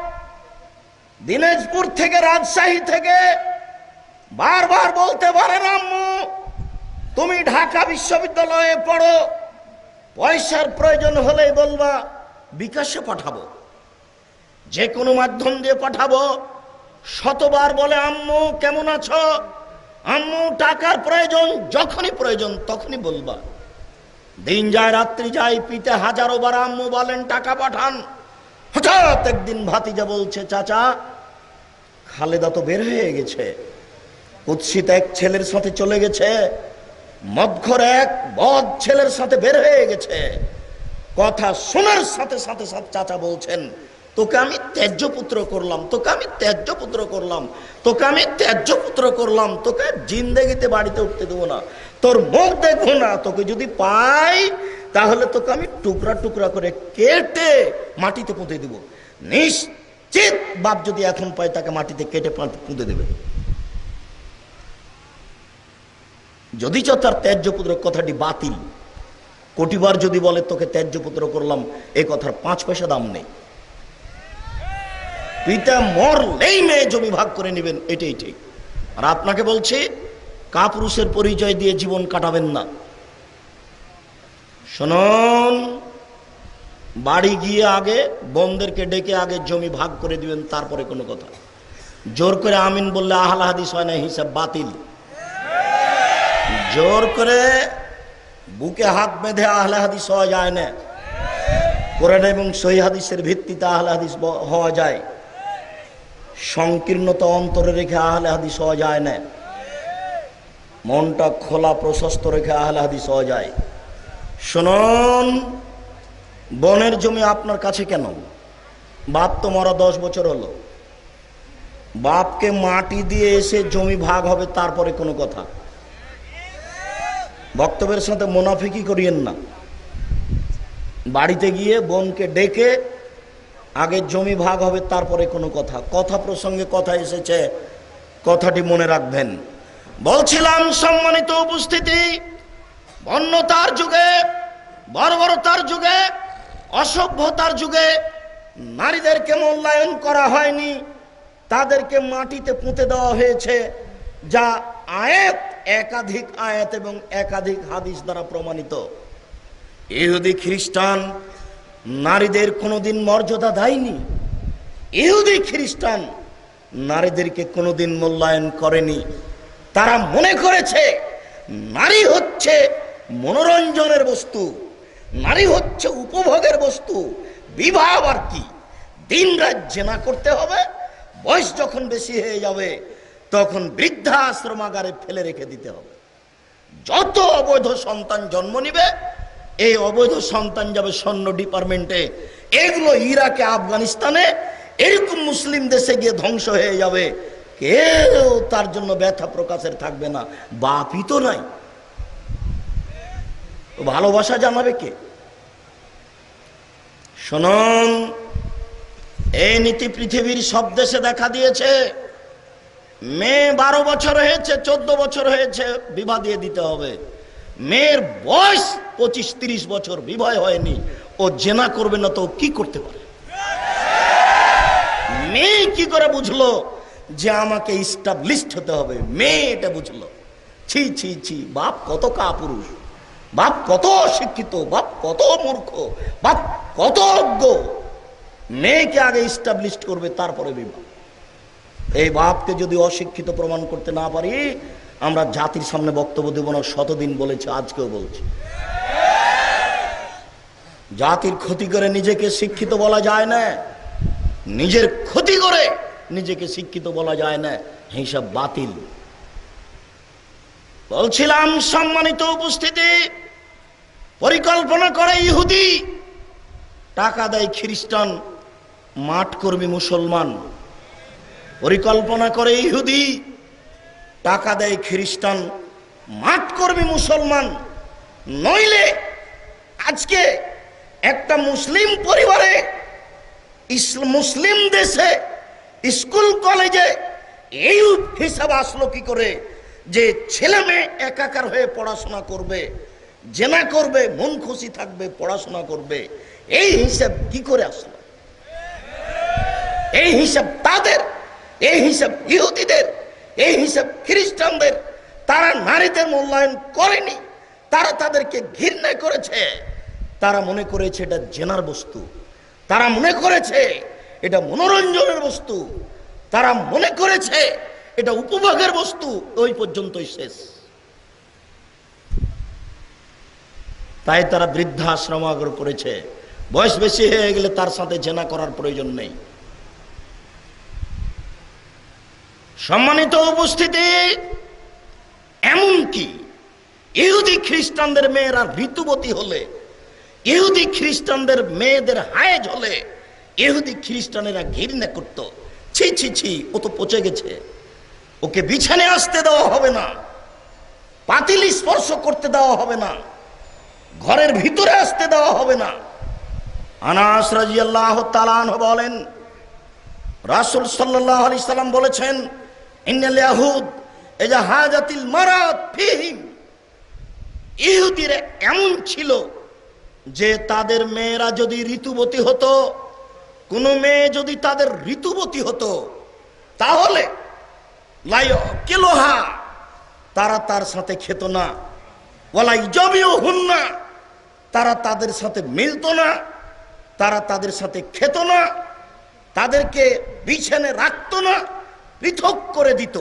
Speaker 1: দিনাজপুর থেকে, রাজশাহী থেকে বারবার বলতে পারেন, আম্মু তুমি ঢাকা বিশ্ববিদ্যালয়ে পড়ো, পয়সার প্রয়োজন হলেই বলবা, বিকাশে পাঠাবো, যে কোনো মাধ্যম দিয়ে পাঠাবো। শতবার বলে, আম্মু কেমন আছো, আম্মু টাকার প্রয়োজন, যখনই প্রয়োজন তখনই বলবা। দিন যায় রাত্রি যায়, পিতা হাজারো বার আম্মু বলেন টাকা পাঠান। হঠাৎ একদিন ভাতিজা বলছে, চাচা খালেদা তো বের হয়ে গেছে, কুৎসিত এক ছেলের সাথে চলে গেছে, মদখোর এক বদ ছেলের সাথে বের হয়ে গেছে। কথা শোনার সাথে সাথে চাচা বলছেন, তোকে আমি ত্যায্য পুত্র করলাম, তোকে আমি ত্যায্য পুত্র করলাম, তোকে আমি ত্যায্য পুত্র করলাম, তোকে জিন্দেগিতে বাড়িতে উঠতে দেবো না, তোর মুখ দেখবো না, তোকে যদি পাই তাহলে তোকে আমি টুকরা টুকরা করে কেটে মাটিতে পুঁতে দিব। নিশ্চিত বাপ যদি এখন পায়, তাকে মাটিতে কেটে পুঁতে দেবে। যদি তার ত্যায্য পুত্র কথাটি বাতিল, কোটিবার যদি বলে তোকে ত্যায্য পুত্র করলাম, এই কথার 5 পয়সা দাম নেই। পিতা মরলেই মেয়ে জমি ভাগ করে নেবেন, এটাই ঠিক। আর আপনাকে বলছি, কাপুরুষের পরিচয় দিয়ে জীবন কাটাবেন না। শুনুন, বাড়ি গিয়ে আগে বোনদেরকে ডেকে আগে জমি ভাগ করে দিবেন, তারপরে কোনো কথা। জোর করে আমিন বললে আহলে হাদিস হয় না, হিসাব বাতিল। জোর করে বুকে হাত বেঁধে আহলে হাদিস হওয়া যায় না। কোরআন এবং সহিহ হাদিসের ভিত্তিতে আহলে হাদিস হওয়া যায়। সংকীর্ণতা অন্তরে রেখে আহলে হাদিস হওয়া যায় না। মনটা খোলা প্রশস্ত রেখে আহলে হাদিস হওয়া যায়। শুনুন, বনের জমি আপনার কাছে কেন? বাপ তো মরা 10 বছর হলো। বাপকে মাটি দিয়ে এসে জমি ভাগ হবে, তারপরে কোনো কথা। বক্তব্যের সাথে মুনাফিকি করিয়েন না। বাড়িতে গিয়ে বোনকে ডেকে আগে জমি ভাগ হবে, তারপরে কোনো কথা। কথা প্রসঙ্গে কথা এসেছে, কথাটি মনে রাখবেন। বলছিলাম সম্মানিত উপস্থিতি, বন্যতার যুগে, বর্বরতার যুগে, অসভ্যতার যুগে নারীদেরকে মূল্যায়ন করা হয়নি, তাদেরকে মাটিতে পুঁতে দেওয়া হয়েছে, যা আয়াত, একাধিক আয়াত এবং একাধিক হাদিস দ্বারা প্রমাণিত। ইহুদি খ্রিস্টান নারীদের কোনোদিন মর্যাদা দেয়নি। ইহুদি খ্রিস্টান নারীদেরকে কোনোদিন মূল্যায়ন করেনি। তারা মনে করেছে নারী হচ্ছে মনোরঞ্জনের বস্তু, নারী হচ্ছে উপভোগের বস্তু। বিবাহ আর কি, দিন রাত জেনা করতে হবে, বয়স যখন বেশি হয়ে যাবে তখন বৃদ্ধাশ্রমাগারে ফেলে রেখে দিতে হবে। যত অবৈধ সন্তান জন্ম নিবে, এই অবৈধ সন্তান যাবে সৈন্য ডিপার্টমেন্টে, এগুলো ইরাকে, আফগানিস্তানে, এরকম মুসলিম দেশে গিয়ে ধ্বংস হয়ে যাবে। কেউ তার জন্য ব্যথা প্রকাশের থাকবে না। বাপই তো নাই, ভালোবাসা জানাবে কে? শুনুন, এই নীতি পৃথিবীর সব দেশে দেখা দিয়েছে। মেয়ে 12 বছর হয়েছে, 14 বছর হয়েছে, বিবাহ দিয়ে দিতে হবে। মেয়ের বয়স 25-30 বছর, বিবাহ হয়নি, ও জেনা করবে না তো কি করতে পারে? মেয়ে কি করে বুঝলো যে আমাকে ইস্টাবলিশড হতে হবে? মেয়ে এটা বুঝলো। ছি ছি ছি, বাপ কত কাপুরুষ, বাপ কত অশিক্ষিত, বাপ কত মূর্খ, বাপ কত অজ্ঞ। মেয়েকে আগে ইস্টাবলিশড করবে, তারপরে বিবাহ। এই বাপকে যদি অশিক্ষিত প্রমাণ করতে না পারি, আমরা জাতির সামনে বক্তব্য দেব না। শতদিন বলেছি, আজকেও বলছি। জাতির ক্ষতি করে নিজেকে শিক্ষিত বলা যায় না, নিজের ক্ষতি করে নিজেকে শিক্ষিত বলা যায় না। হিসাব বাতিল। বলছিলাম সম্মানিত উপস্থিতি, পরিকল্পনা করে ইহুদি, টাকা দেয় খ্রিস্টান, মাঠ কর্মী মুসলমান। পরিকল্পনা করে ইহুদি, টাকা দেয় খ্রিস্টান, মাঠ কর্মী মুসলমান। নইলে আজকে একটা মুসলিম পরিবারে, মুসলিম দেশে, স্কুল কলেজে এই হিসাব আসলো কি করে যে ছেলে মেয়ে একাকার হয়ে পড়াশোনা করবে, জেনা করবে, মন খুশি থাকবে, পড়াশোনা করবে? এই হিসাব কি করে আসলো? এই হিসাব তাদের, এই হিসাব ইহুদিদের, এই হিসাব খ্রিস্টানদের। তারা নারীদের মূল্যায়ন করেনি, তারা তাদেরকে ঘৃণা করেছে। তারা মনে করেছে এটা জেনার বস্তু, তারা মনে করেছে এটা মনোরঞ্জনের বস্তু, তারা মনে করেছে এটা উপভোগের বস্তু। ওই পর্যন্তই শেষ। তাই তারা বৃদ্ধাশ্রমাগার করেছে। বয়স বেশি হয়ে গেলে তার সাথে জেনা করার প্রয়োজন নেই। সম্মানিত উপস্থিতি, এমনকি ইহুদি খ্রিস্টানদের মেয়েরা ঋতুবতী হলে, ইহুদি খ্রিস্টানদের মেয়েদের হায়েজ হলে ইহুদি খ্রিস্টানেরা ঘৃণা করত। ছি ছি ছি, ও তো পচে গেছে, ওকে বিছানে আসতে দেওয়া হবে না, পাতিল স্পর্শ করতে দেওয়া হবে না, ঘরের ভিতরে আসতে দেওয়া হবে না। আনাস রাদিয়াল্লাহু তাআলা আনহু বলেন, রাসূল সাল্লাল্লাহু আলাইহি সাল্লাম বলেছেন, ইন্নাল ইয়াহুদ ইযা হাজাতিল মারাত ফীহিম। ইহুদিরা এমন ছিল যে তাদের মেয়েরা যদি ঋতুবতী হতো, কোন মেয়ে যদি তাদের ঋতুবতী হতো, তাহলে লায়াকিলুহা, তারা তার সাথে খেত না, ওয়ালা ইজাবিউহুন্না, তারা তাদের সাথে মিলত না, তারা তাদের সাথে খেত না, তাদেরকে বিছানে রাখতো না, পৃথক করে দিত।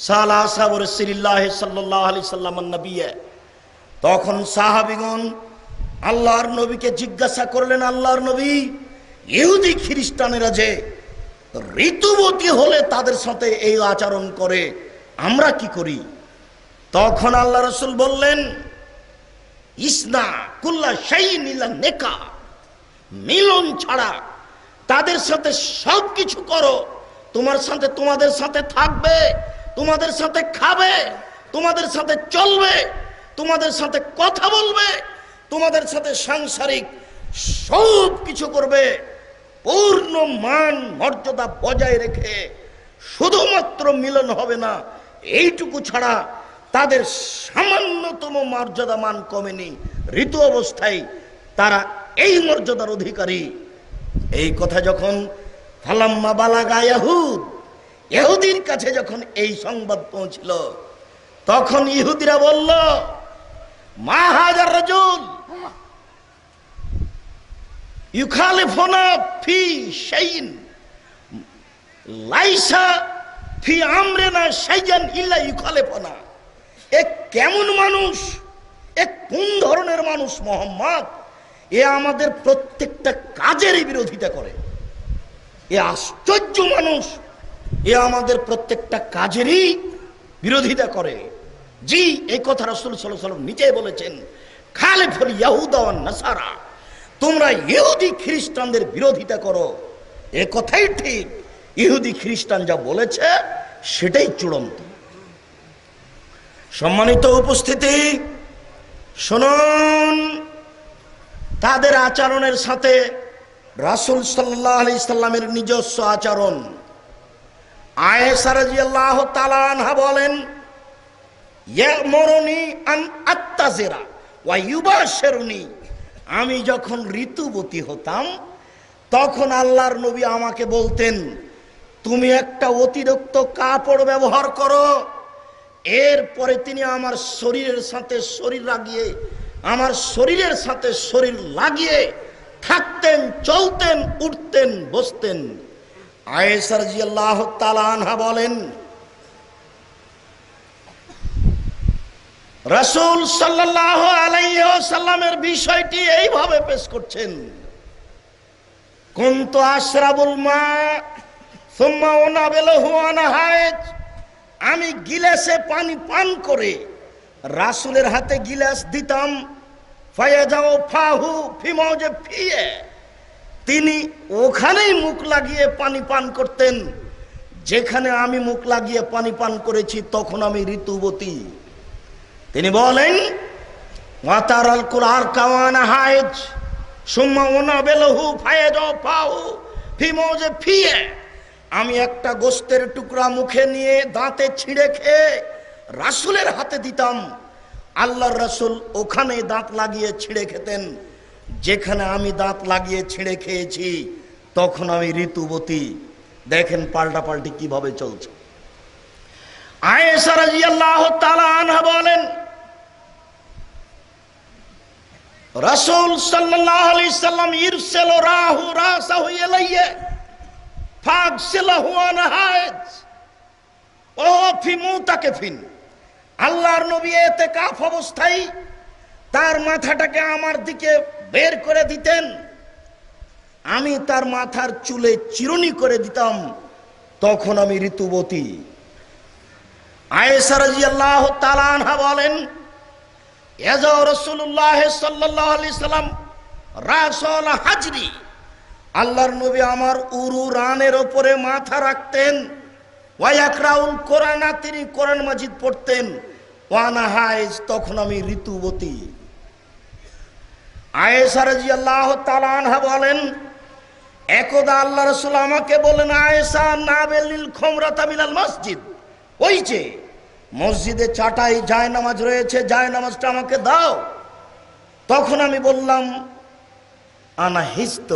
Speaker 1: সালা সাহাব রাসূলুল্লাহ সাল্লাল্লাহু আলাইহি সাল্লাম নবিয়ে। তখন সাহাবীগণ আল্লাহর নবীকে জিজ্ঞাসা করলেন, আল্লাহর নবী, ইহুদি খ্রিস্টানেরা যে ঋতুবতী হলে তাদের সাথে এই আচরণ করে, আমরা কি করি? তখন আল্লাহ রাসূল বললেন, ইসনা কুল্লা শাইইন ইল্লা নিকাহ, মিলন ছাড়া তাদের সাথে সব কিছু করো। তোমাদের সাথে থাকবে, তোমাদের সাথে খাবে, তোমাদের সাথে চলবে, তোমাদের সাথে কথা বলবে, তোমাদের সাথে সাংসারিক সব কিছু করবে, পূর্ণ মান মর্যাদা বজায় রেখে। শুধুমাত্র মিলন হবে না, এইটুকু ছাড়া তাদের সামান্যতম মর্যাদা মান কমেনি। ঋতু অবস্থায় তারা এই মর্যাদার অধিকারী। এই কথা যখন ফালাম্মা বালাগা ইয়াহুদ, ইহুদির কাছে যখন এই সংবাদ পৌঁছল, তখন ইহুদিরা বলল, মা হাজার রাজুল ইউখালিফুনা ফি শাইইন লাইসা ফি আমরিনা শাইআন ইল্লা ইউখালিফুনা। এ কেমন মানুষ, এ কোন ধরনের মানুষ মোহাম্মদ? এ আমাদের প্রত্যেকটা কাজেরই বিরোধিতা করে। এ আশ্চর্য মানুষ, এ আমাদের প্রত্যেকটা কাজেরই বিরোধিতা করে। জি, এই কথা রাসূল সাল্লাল্লাহু আলাইহি ওয়াসাল্লাম নিজেই বলেছেন, খালিফুল ইয়াহুদা ওয়ান নাসারা, তোমরা ইহুদি খ্রিস্টানদের বিরোধিতা করো। এ কথাই ঠিক, ইহুদি খ্রিস্টান যা বলেছে সেটাই চূড়ান্ত। সম্মানিত উপস্থিতি, শুনুন, তাদের আচরণের সাথে রাসূল সাল্লাল্লাহু আলাইহি সাল্লামের নিজস্ব আচরণ। আয়েশা রাদিয়াল্লাহু তাআলা আনহা বলেন, ইয়ামুরুনি আন আত্তাজিরা ওয়া ইউবাশিরুনি, আমি যখন ঋতুবতী হতাম তখন আল্লাহর নবী আমাকে বলতেন, তুমি একটা অতিরিক্ত কাপড় ব্যবহার করো। এরপরে তিনি আমার শরীরের সাথে শরীর লাগিয়ে থাকতেন, চলতেন, উঠতেন, বসতেন। আয়েশা রাদিয়াল্লাহু তাআলা আনহা বলেন, রাসূল সাল্লাল্লাহু আলাইহি ওয়াসাল্লামের বিষয়টি এইভাবে পেশ করছেন, কুনতু আশরাবুল মা সুম্মা উনাবিলহু আনা হায়েজ, আমি গিলাসে পানি পান করে রাসূলের হাতে গিলাস দিতাম। ফায়াজাও ফাহু ফিমাউজে ফিয়ে, তিনি ওখানেই মুখ লাগিয়ে পানি পান করতেন যেখানে আমি মুখ লাগিয়ে পানি পান করেছি, তখন আমি ঋতুবতী। তিনি বলেন, ওয়াতারাল কুরআন কাওয়ানা হায়েজ সুম্মা উনাবিলহু ফায়াজাও ফাহু ফিমাউজে ফিয়ে, আমি একটা গোশতের টুকরা মুখে নিয়ে দাঁতে ছিঁড়ে খেয়ে রাসূলের হাতে দিতাম। আল্লাহর রাসূল ওখানে দাঁত লাগিয়ে ছিঁড়ে খেতেন যেখানে আমি দাঁত লাগিয়ে ছিঁড়ে খেয়েছি, তখন আমি ঋতুবতী। দেখেন পাল্টাপাল্টি কিভাবে চলছে। আয়েশা রাদিয়াল্লাহু তাআলা আনহা বলেন, রাসূল সাল্লাল্লাহু আলাইহি সাল্লাম ইরসাল রাহু রাসাহু ইলাইয়া ফাগসিলাহু আনা হায়েজ ও ফি মুতাকাফিন, আল্লাহর নবী ইতিকাফ অবস্থায় তার মাথাটাকে আমার দিকে বের করে দিতেন, আমি তার মাথার চুলে চিরুনি করে দিতাম, তখন আমি ঋতুবতী। আয়েশা রাদিয়াল্লাহু তাআলা আনহা বলেন, ইয়াজা রাসূলুল্লাহ সাল্লাল্লাহু আলাইহি সাল্লাম রাসূল হাজরি, আল্লাহর নবী আমার উরু রানের উপরে মাথা রাখতেন। ওয়া ইয়াকরাউল কোরআন, তিনি কোরআন মাজিদ পড়তেন। ওয়ানা হায়েজ, তখন আমি ঋতুবতী। আয়েশা রাদিয়াল্লাহু তাআলা আনহা বলেন, একদা আল্লাহ রাসূল আমাকে বলেন, আয়েশা নাবেলিল খুমরাতা মিনাল মসজিদ, ওই যে মসজিদে চাটাই জায়নামাজ রয়েছে, জায়নামাজটা আমাকে দাও। তখন আমি বললাম, আনা হিস্ত,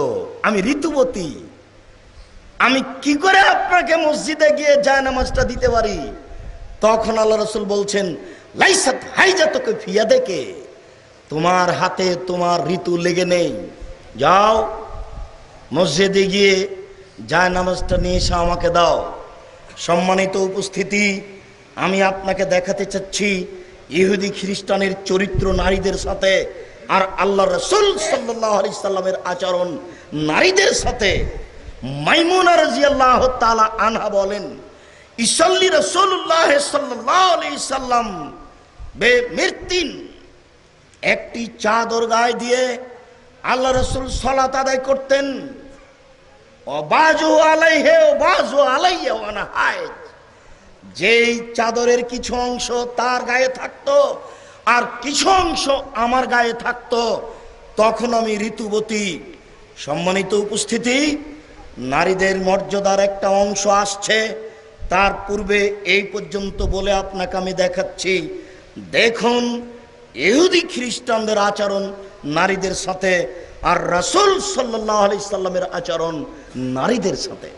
Speaker 1: আমি ঋতুবতী, আমি কি করে আপনাকে মসজিদে গিয়ে জায়নামাজটা দিতে পারি? তখন আল্লাহ রাসূল বলছেন, লাইসাত হাইজাতুকা ফি ইয়াদিকা, তোমার হাতে তোমার ঋতু লেগে নেই, যাও মসজিদে গিয়ে জায়নামাজটা নিয়ে এসে আমাকে দাও। সম্মানিত উপস্থিতি, আমি আপনাকে দেখাতে চাচ্ছি ইহুদি খ্রিস্টানের চরিত্র নারীদের সাথে আর আল্লাহ রাসূল সাল্লাল্লাহু আলাইহি সাল্লামের আচরণ নারীদের সাথে। মাইমুনা রাদিয়াল্লাহু তাআলা আনহা বলেন, ইসাল্লি রাসূলুল্লাহ সাল্লাল্লাহু আলাইহি সাল্লাম বেমিরতিন, একটি চাদর গায়ে দিয়ে আল্লাহ রাসূল সালাত আদায় করতেন। ওয়াবাজু আলাইহি ওয়াবাজু আলাইয়া ওয়া আনা হায়েজ, যেই চাদরের কিছু অংশ তার গায়ে থাকতো আর কিছু অংশ আমার গায়ে থাকতো, তখন আমি ঋতুবতী। সম্মানিত উপস্থিতি, নারীদের মর্যাদার একটা অংশ আসছে। তার পূর্বে এই পর্যন্ত বলে আপনাকে আমি দেখাচ্ছি, দেখুন ইহুদি খ্রিস্টানদের আচরণ নারীদের সাথে আর রাসূল সাল্লাল্লাহু আলাইহি সাল্লামের আচরণ নারীদের সাথে।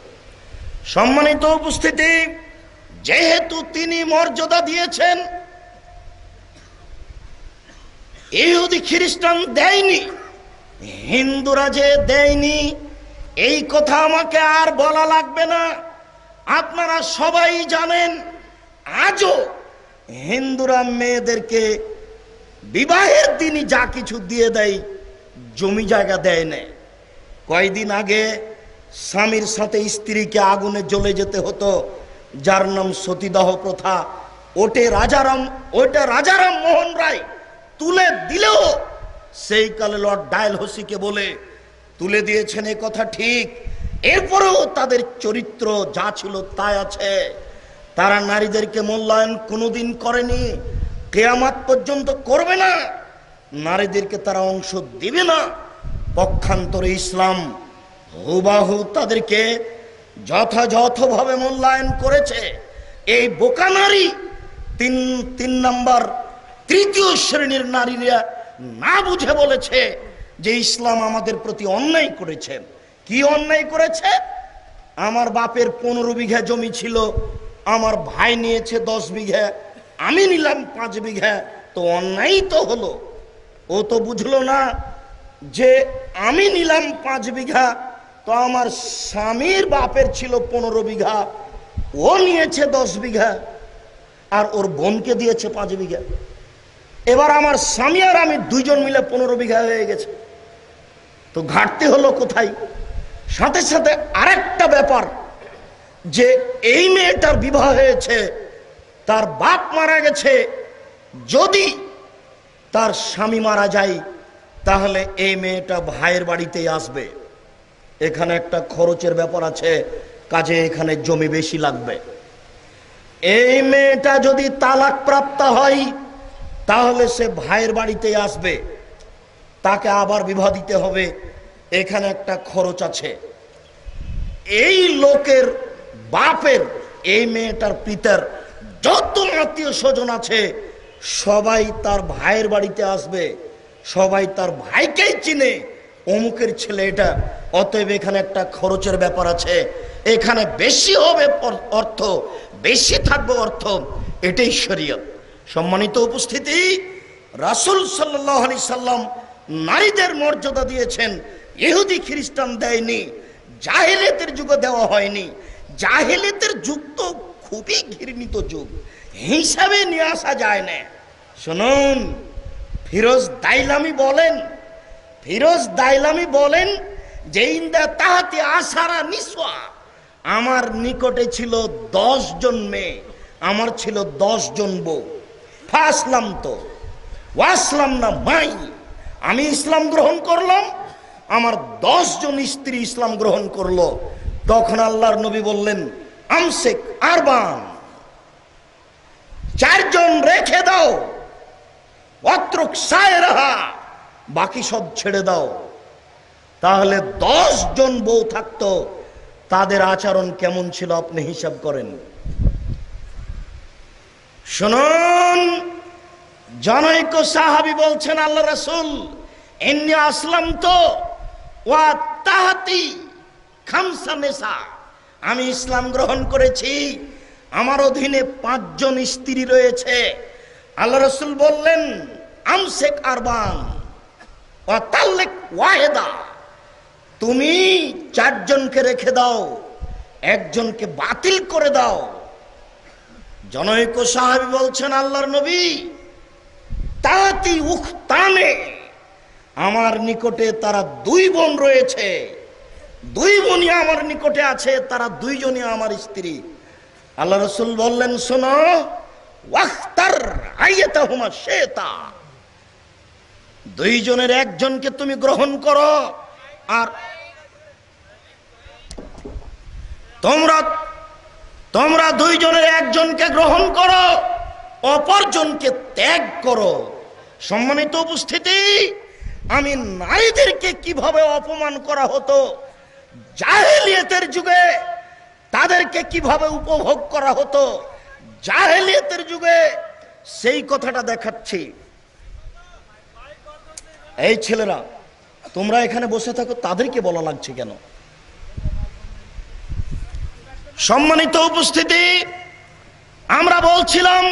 Speaker 1: সম্মানিত উপস্থিতি, যেহেতু তিনি মর্যাদা দিয়েছেন, ইহুদি খ্রিস্টান দেয়নি, হিন্দুরা যে দেয়নি এই কথা আমাকে আর বলা লাগবে না। আপনারা সবাই জানেন, আজও হিন্দুরা মেয়েদেরকে বিবাহের দিনই যা কিছু দিয়ে দেয়, জমি জায়গা দেয় না। কয়েকদিন আগে স্বামীর সাথে স্ত্রীকে আগুনে জ্বলে যেতে হতো, যার নাম সতীদাহ প্রথা। ওটা রাজারাম মোহন রায় তুলে দিলেও সেই কালে লর্ড ডালহৌসিকে বলে তুলে দিয়েছেন, এ কথা ঠিক। এরপরেও তাদের চরিত্র যা ছিল তাই আছে। তারা নারীদেরকে মূল্যায়ন কোনোদিন করেনি, কিয়ামত পর্যন্ত করবে না। নারীদেরকে তারা অংশ দিবে না। পক্ষান্তরে ইসলাম হুবাহু তাদেরকে যথাযথভাবে মূল্যায়ন করেছে। এই বোকা নারী তিন নাম্বার তৃতীয় শ্রেণীর নারীরা না বুঝে বলেছে যে ইসলাম আমাদের প্রতি অন্যায় করেছে। কি অন্যায় করেছে? আমার বাপের 15 বিঘা জমি ছিল, আমার ভাই নিয়েছে 10 বিঘা, আমি নিলাম 5 বিঘা, তো অন্যায় তো হলো। ও তো বুঝলো না যে আমি নিলাম 5 বিঘা, তো আমার স্বামীর বাপের ছিল 15 বিঘা, ও নিয়েছে 10 বিঘা আর ওর বোনকে দিয়েছে 5 বিঘা। এবার আমার স্বামী আর আমি দুইজন মিলে 15 বিঘা হয়ে গেছে, তো ঘাটতি হলো কোথায়? সাথে সাথে আরেকটা ব্যাপার, যে এই মেয়েটার বিবাহ হয়েছে, তার বাপ মারা গেছে, যদি তার স্বামী মারা যায় তাহলে এই মেয়েটা ভাইয়ের বাড়িতেই আসবে। এখানে একটা খরচের ব্যাপার আছে, কাজে এখানে জমি বেশি লাগবে। এই মেয়েটা যদি তালাক প্রাপ্ত হয় তাহলে সে ভাইয়ের বাড়িতেই আসবে, তাকে আবার বিবাহ দিতে হবে, এখানে একটা খরচ আছে। এই লোকের বাপের, এই মেয়েটার পিতার যত আত্মীয় স্বজন আছে সবাই তার ভাইয়ের বাড়িতে আসবে, সবাই তার ভাইকেই চিনে, অমুকের ছেলে এটা। অতএব এখানে একটা খরচের ব্যাপার আছে, এখানে বেশি হবে অর্থ, বেশি থাকবে অর্থ, এটাই শরীয়ত। সম্মানিত উপস্থিতি, রাসূল সাল্লাল্লাহু আলাইহি সাল্লাম নারীদের মর্যাদা দিয়েছেন, ইহুদি খ্রিস্টান দেয়নি, জাহেলিয়াতের যুগে দেওয়া হয়নি। জাহেলিয়াতের যুগ তো খুবই ঘৃণিত যুগ, হিসাবে নিয়ে আসা যায় না। শুনুন, ফিরোজ দাইলামি বলেন যে ইন্দা তাহাতি আসারা নিসওয়া, আমার নিকটে ছিল 10 জন মেয়ে, আমার ছিল 10 জন বউ। ফাসলাম তো ওয়াসলাম না মাই, আমি ইসলাম গ্রহণ করলাম, আমার 10 জন স্ত্রী ইসলাম গ্রহণ করলো। তখন আল্লাহর নবী বললেন, আমসিক আরবান, 4 জন রেখে দাও, অত্রক সায়রাহা, বাকি সব ছেড়ে দাও। তাহলে 10 জন বউ থাকতো, তাদের আচরণ কেমন ছিল আপনি হিসাব করেন। শুনুন, জনৈক সাহাবী বলছেন, আল্লাহ রাসূল, ইন্নী আসলাম তো ওয়া তাহাতি খামসা নিসা, আমি ইসলাম গ্রহণ করেছি, আমার অধীনে 5 জন স্ত্রী রয়েছে। আল্লাহ রাসূল বললেন, আমসিক আরবান ওয়া তাল্লিক ওয়াহিদা, তুমি 4 জনকে রেখে দাও, 1 জনকে বাতিল করে দাও। জনৈক সাহাবী বলছেন, আল্লাহর নবী, তাতি উখতানে, আমার নিকটে তারা দুই বোন রয়েছে, দুই বোনই আমার নিকটে আছে, তারা দুইজনই আমার স্ত্রী। আল্লাহ রাসূল বললেন, শোনো, ওয়াখতার আইয়াতাহুমা শাতা, দুইজনের একজনকে তুমি গ্রহণ করো, আর তোমরা দুইজনের একজনকে গ্রহণ করো, অপরজনকে ত্যাগ করো। সম্মানিত উপস্থিতি, আমি নারীদেরকে কিভাবে অপমান করা হতো জাহেলিয়াতের যুগে, তাদেরকে কিভাবে উপভোগ করা হতো জাহেলিয়াতের যুগে, সেই কথাটা দেখাচ্ছি। এই ছেলেরা, তোমরা এখানে বসে থাকো, তাদেরকে বলা লাগছে কেন? সম্মানিত উপস্থিতি, আমরা বলছিলাম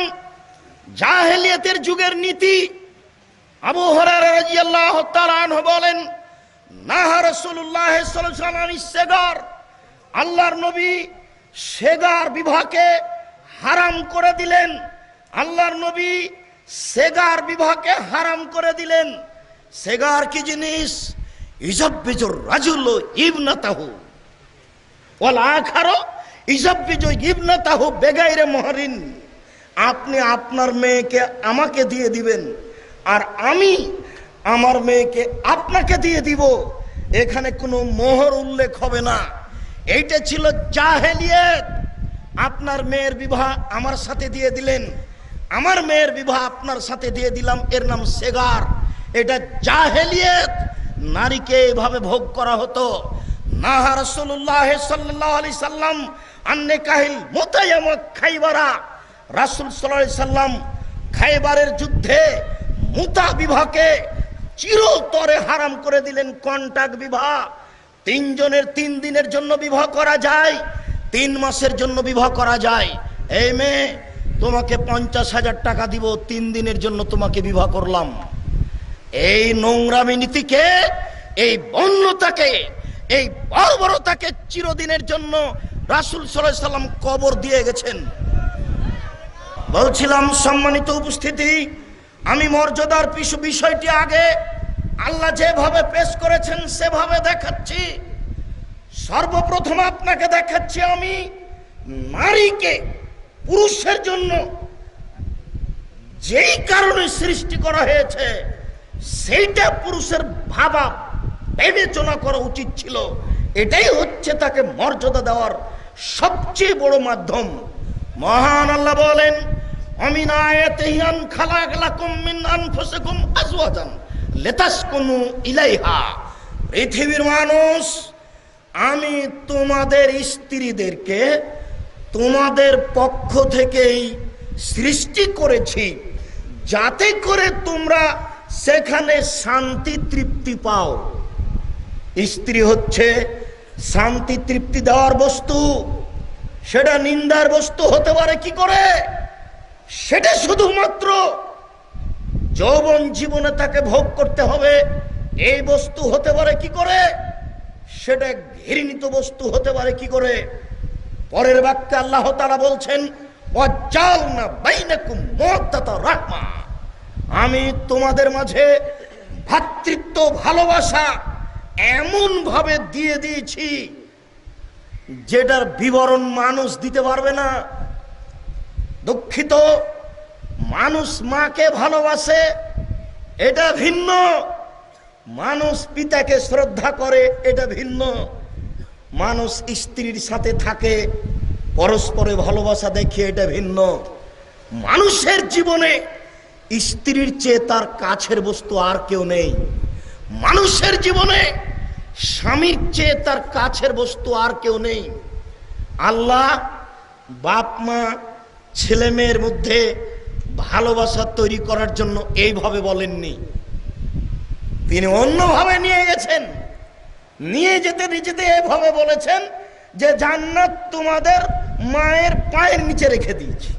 Speaker 1: জাহেলিয়াতের যুগের নীতি। আবু হুরায়রা রাদিয়াল্লাহু তাআলা আনহু বলেন, নাহা রাসূলুল্লাহ সাল্লাল্লাহু আলাইহি ওয়াসাল্লাম সেগার, আল্লাহর নবী সেগার বিবাহকে হারাম করে দিলেন। আল্লাহর নবী সেগার বিবাহকে হারাম করে দিলেন। সেগার কি জিনিস? ইজাব্বিজুর রাজুল ইবনাতাহু ওয়াল আখারু ইজাব্বিজু ইবনাতাহু বেগাইরে মুহরিন। আপনি আপনার মেয়েকে আমাকে দিয়ে দিবেন, আর আমি আমার মেয়েকে আপনাকে দিয়ে দিব, এখানে কোনো মোহর উল্লেখ হবে না। এইটা ছিল জাহেলিয়াত। আপনার মেয়ের বিবাহ আমার সাথে দিয়ে দিলেন, আমার মেয়ের বিবাহ আপনার সাথে দিয়ে দিলাম, এর নাম সেগার। এটা জাহেলিয়াত। নারীকে এভাবে ভোগ করা হতো। নাহা রাসূলুল্লাহ সাল্লাল্লাহু আলাইহি সাল্লাম আন্নে কাহিল মুতায়াম খাইবারা, রাসূল সাল্লাল্লাহু আলাইহি সাল্লাম খাইবারের যুদ্ধে মুতা বিবাহকে চিরতরে হারাম করে দিলেন। কন্টাক্ট বিবাহ, তিনজনের 3 দিনের জন্য বিবাহ করা যায়, 3 মাসের জন্য বিবাহ করা যায়। এই মেয়ে, তোমাকে 50,000 টাকা দিব, 3 দিনের জন্য তোমাকে বিবাহ করলাম। এই নোংরামি নীতিকে, এই বন্যতাকে, এই বর্বরতাকে চিরদিনের জন্য রাসূল সাল্লাল্লাহু আলাইহি সাল্লাম কবর দিয়ে গেছেন। বলছিলাম সম্মানিত উপস্থিতি, আমি মর্যাদার বিষয়টি আগে আল্লাহ যেভাবে পেশ করেছেন সেভাবে দেখাচ্ছি। সর্বপ্রথম আপনাকে দেখাচ্ছি, আমি নারীকে পুরুষের জন্য যেই কারণে সৃষ্টি করা হয়েছে সেইটা পুরুষের ভাবা বিবেচনা করা উচিত ছিল। এটাই হচ্ছে তাকে মর্যাদা দেওয়ার সবচেয়ে বড় মাধ্যম। মহান আল্লাহ বলেন, আমিন আয়াতিহি আন খালাকা লাকুম মিন আনফুসিকুম আজওয়াজান লিতাসকুনু ইলাইহা। পৃথিবীর মানুষ, আমি তোমাদের স্ত্রীদেরকে তোমাদের পক্ষ থেকেই সৃষ্টি করেছি, যাতে করে তোমরা সেখানে শান্তি তৃপ্তি পাও। স্ত্রী হচ্ছে শান্তি তৃপ্তি দেওয়ার বস্তু। সেটা নিন্দার বস্তু হতে পারে কি করে? সেটা শুধুমাত্র যৌবন জীবনে তাকে ভোগ করতে হবে, এই বস্তু হতে পারে কি করে? সেটা ঘৃণিত বস্তু হতে পারে কি করে? পরের বাক্যে আল্লাহ তাআলা বলছেন, ওয়াজালনা বাইনাকুম মাওয়াদ্দাতা রাহমা, আমি তোমাদের মাঝে ভ্রাতৃত্ব ভালোবাসা এমন ভাবে দিয়ে দিয়েছি যেটার বিবরণ মানুষ দিতে পারবে না। দুঃখিত, মানুষ মাকে ভালোবাসে, এটা ভিন্ন। মানুষ পিতাকে শ্রদ্ধা করে, এটা ভিন্ন। মানুষ স্ত্রীর সাথে থাকে, পরস্পরে ভালোবাসা দেখে, এটা ভিন্ন। মানুষের জীবনে স্ত্রীর চেয়ে তার কাছের বস্তু আর কেউ নেই। মানুষের জীবনে স্বামীর চেয়ে তার কাছের বস্তু আর কেউ নেই। আল্লাহ বাপ মা ছেলে মেয়ের মধ্যে ভালোবাসা তৈরি করার জন্য এইভাবে বলেননি, তিনি অন্যভাবে নিয়ে গেছেন। নিয়ে যেতে যেতে এভাবে বলেছেন যে জান্নাত তোমাদের মায়ের পায়ের নিচে রেখে দিয়েছি।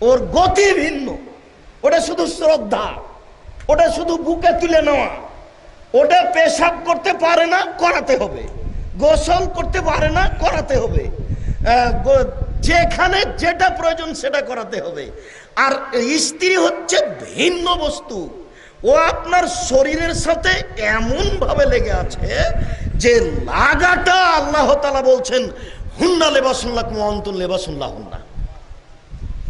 Speaker 1: ওর গতি ভিন্ন। ওটা শুধু শ্রদ্ধা, ওটা শুধু বুকে তুলে নেওয়া। ওটা পেশাব করতে পারে না, করাতে হবে। গোসল করতে পারে না, করাতে হবে।
Speaker 2: যেখানে যেটা প্রয়োজন সেটা করাতে হবে। আর স্ত্রী হচ্ছে ভিন্ন বস্তু, ও আপনার শরীরের সাথে এমন ভাবে লেগে আছে যে লাগাটা আল্লাহ তাআলা বলছেন হুন্না লেবাসুন লাকুম ওয়া আনতুম লেবাসুন লাহুন্না।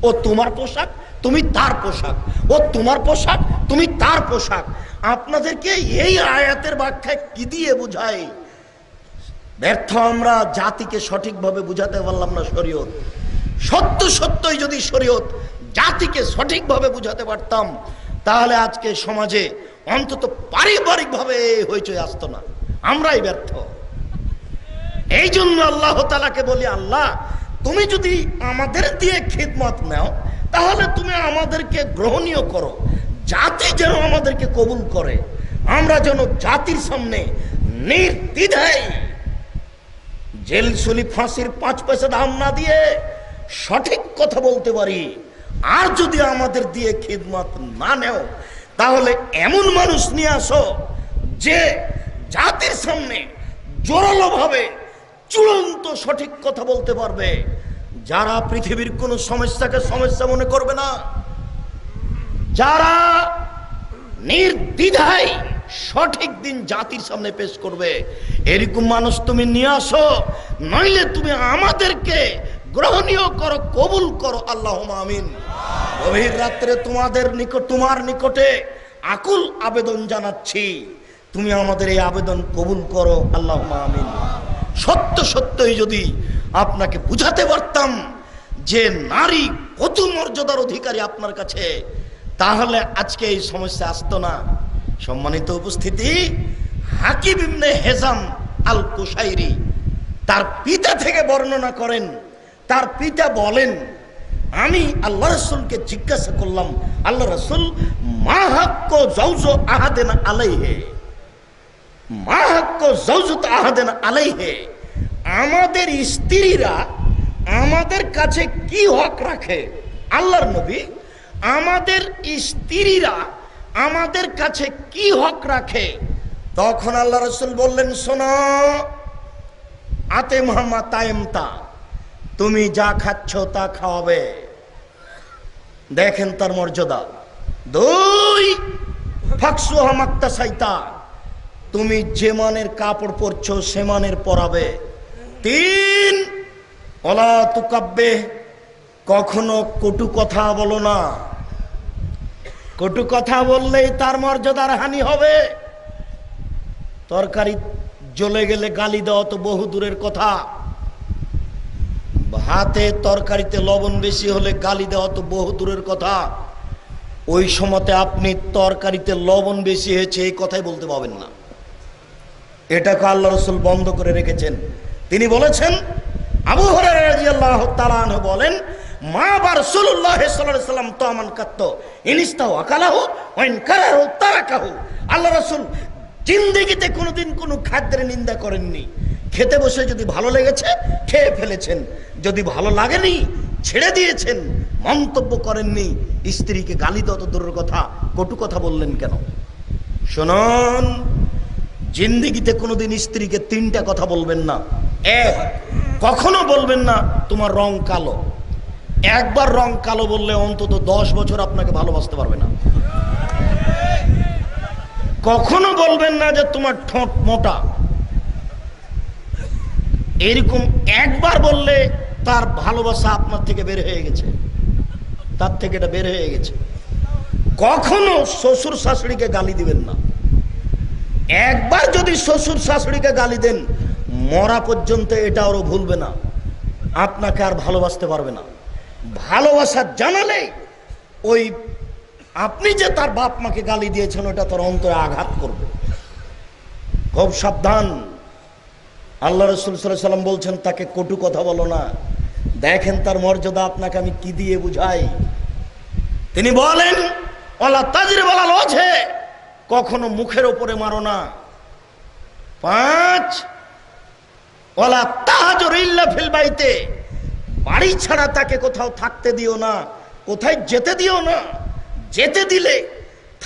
Speaker 2: ও তোমার পোশাক, তুমি তার পোশাক, ও তোমার পোশাক, তুমি তার পোশাক। আপনাদেরকে এই আয়াতের ব্যাখ্যা কি দিয়ে বুঝাই? ব্যর্থ আমরা, জাতিকে সঠিকভাবে বুঝাতে পারলাম না শরীয়ত। সত্যই যদি শরীয়ত জাতিকে সঠিকভাবে বুঝাতে পারতাম, তাহলে আজকে সমাজে অন্তত পারিবারিকভাবে হইচই আসতো না। আমরাই ব্যর্থ। এই জন্য আল্লাহ তাআলাকে বলি, আল্লাহ তুমি যদি আমাদের দিয়ে খিদমত নাও, তাহলে তুমি আমাদেরকে গ্রহণীয় করো, জাতি যেন আমাদেরকে কবুল করে, আমরা যেন জাতির সামনে নির্দ্বিধায় জেল সুলি ফাঁসির 5 পয়সা দাম না দিয়ে সঠিক কথা বলতে পারি। আর যদি আমাদের দিয়ে খিদমত না নেও, তাহলে এমন মানুষ নিয়ে আসো যে জাতির সামনে জোরালো ভাবে চূড়ান্ত সঠিক কথা বলতে পারবে, যারা পৃথিবীর কোন সমস্যাকে সমস্যা মনে করবে না, যারা নির্দ্বিধায় সঠিক দিন জাতির সামনে পেশ করবে। এরকম মানুষ তুমি নিয়ে আসো, নইলে তুমি আমাদেরকে গ্রহণীয় করো, কবুল করো। আল্লাহুম্মা আমিন। গভীর রাত্রে তোমার নিকটে আকুল আবেদন জানাচ্ছি, তুমি আমাদের এই আবেদন কবুল করো। আল্লাহুম্মা আমিন। সত্যই যদি আপনাকে বুঝাতে পারতাম যে নারী কত মর্যাদার অধিকারী আপনার কাছে, তাহলে আজকে এই সমস্যা আসতো না। সম্মানিত উপস্থিতি, হাকিম ইবনে হিজাম আল কুশাইরি তার পিতা থেকে বর্ণনা করেন। তার পিতা বলেন, আমি আল্লাহ রাসূলকে জিজ্ঞাসা করলাম, আল্লাহ রাসূল, মা হাক্কু যাওজু আহাদিনা আলাইহি, মা হাক্কু যাওজুত আহাদিনা আলাইহি, আমাদের স্ত্রীরা আমাদের কাছে কি হক রাখে? আল্লাহর নবী, আমাদের স্ত্রীরা আমাদের কাছে কি হক রাখে? তখন আল্লাহ রাসূল বললেন, শোনো, আতে মুহাম্মদ তাইমতা, তুমি যা খাচ্ছ তা খাওয়াবে। দেখেন তার মর্যাদা। 2, ফাকসুহা মাক্তাসাইতা, তুমি যে মানের কাপড় পরছো সে মানের পরাবে। 3, ওয়ালা তুকাব্বে, কখনো কটু কথা বলো না। কটু কথা বললেই তার মর্যাদার হানি হবে। তরকারি জ্বলে গেলে গালি দেওয়া তো বহু দূরের কথা, ভাতে তরকারিতে লবণ বেশি হলে গালি দেওয়া তো বহু দূরের কথা। ওই সময়তে আপনি তরকারিতে লবণ বেশি হয়েছে এই কথাই বলতে পাবেন না। এটাকে আল্লাহ রাসূল বন্ধ করে রেখেছেন। তিনি বলেছেন, আবু হুরায়রা রাদিয়াল্লাহু তাআলা আনহু বলেন, মা বা রাসূলুল্লাহ সাল্লাল্লাহু আলাইহি ওয়াসাল্লাম তামান কাত্ত ইনিস্তাও আকালাহু ওয়া ইন কারাহু তারাকাহু। আল্লাহ রাসূল জিন্দেগিতে কোনোদিন কোনো খাদ্যের নিন্দা করেননি। খেতে বসে যদি ভালো লেগেছে খেয়ে ফেলেছেন, যদি ভালো লাগেনি ছেড়ে দিয়েছেন, মন্তব্য করেননি। স্ত্রীকে গালি দেওয়া তো দূরের কথা, কটু কথা বললেন কেন? শুনুন, জিন্দেগিতে কোনোদিন স্ত্রীকে 3টা কথা বলবেন না। 1, কখনো বলবেন না তোমার রং কালো। একবার রং কালো বললে অন্তত 10 বছর আপনাকে ভালোবাসতে পারবে না। কখনো বলবেন না যে তোমার ঠোঁট মোটা। এরকম একবার বললে তার ভালোবাসা আপনার থেকে বের হয়ে গেছে, তার থেকে এটা বের হয়ে গেছে। কখনো শ্বশুর শাশুড়িকে গালি দিবেন না। একবার যদি শ্বশুর শাশুড়িকে গালি দেন, মরা পর্যন্ত এটা ওরা ভুলবে না, আপনাকে আর ভালোবাসতে পারবে না। ভালোবাসা জানালে ওই আপনি যে তার বাপ মাকে গালি দিয়েছেন ওটা তার অন্তরে আঘাত করবে। খুব সাবধান। আল্লাহ রাসূল সাল্লাল্লাহু আলাইহি ওয়াসাল্লাম বলছেন তাকে কটু কথা বলো না। দেখেন তার মর্যাদা আপনাকে আমি কি দিয়ে বুঝাই। তিনি বলেন, ওয়ালা তাজরিব আলাল ওয়াজহি, কখনো মুখের উপরে মারো না। 5, ওয়ালা তাহাজুর ইল্লা ফিল বাইতে, বাড়ি ছাড়া তাকে কোথাও থাকতে দিও না, কোথায় যেতে দিও না। যেতে দিলে,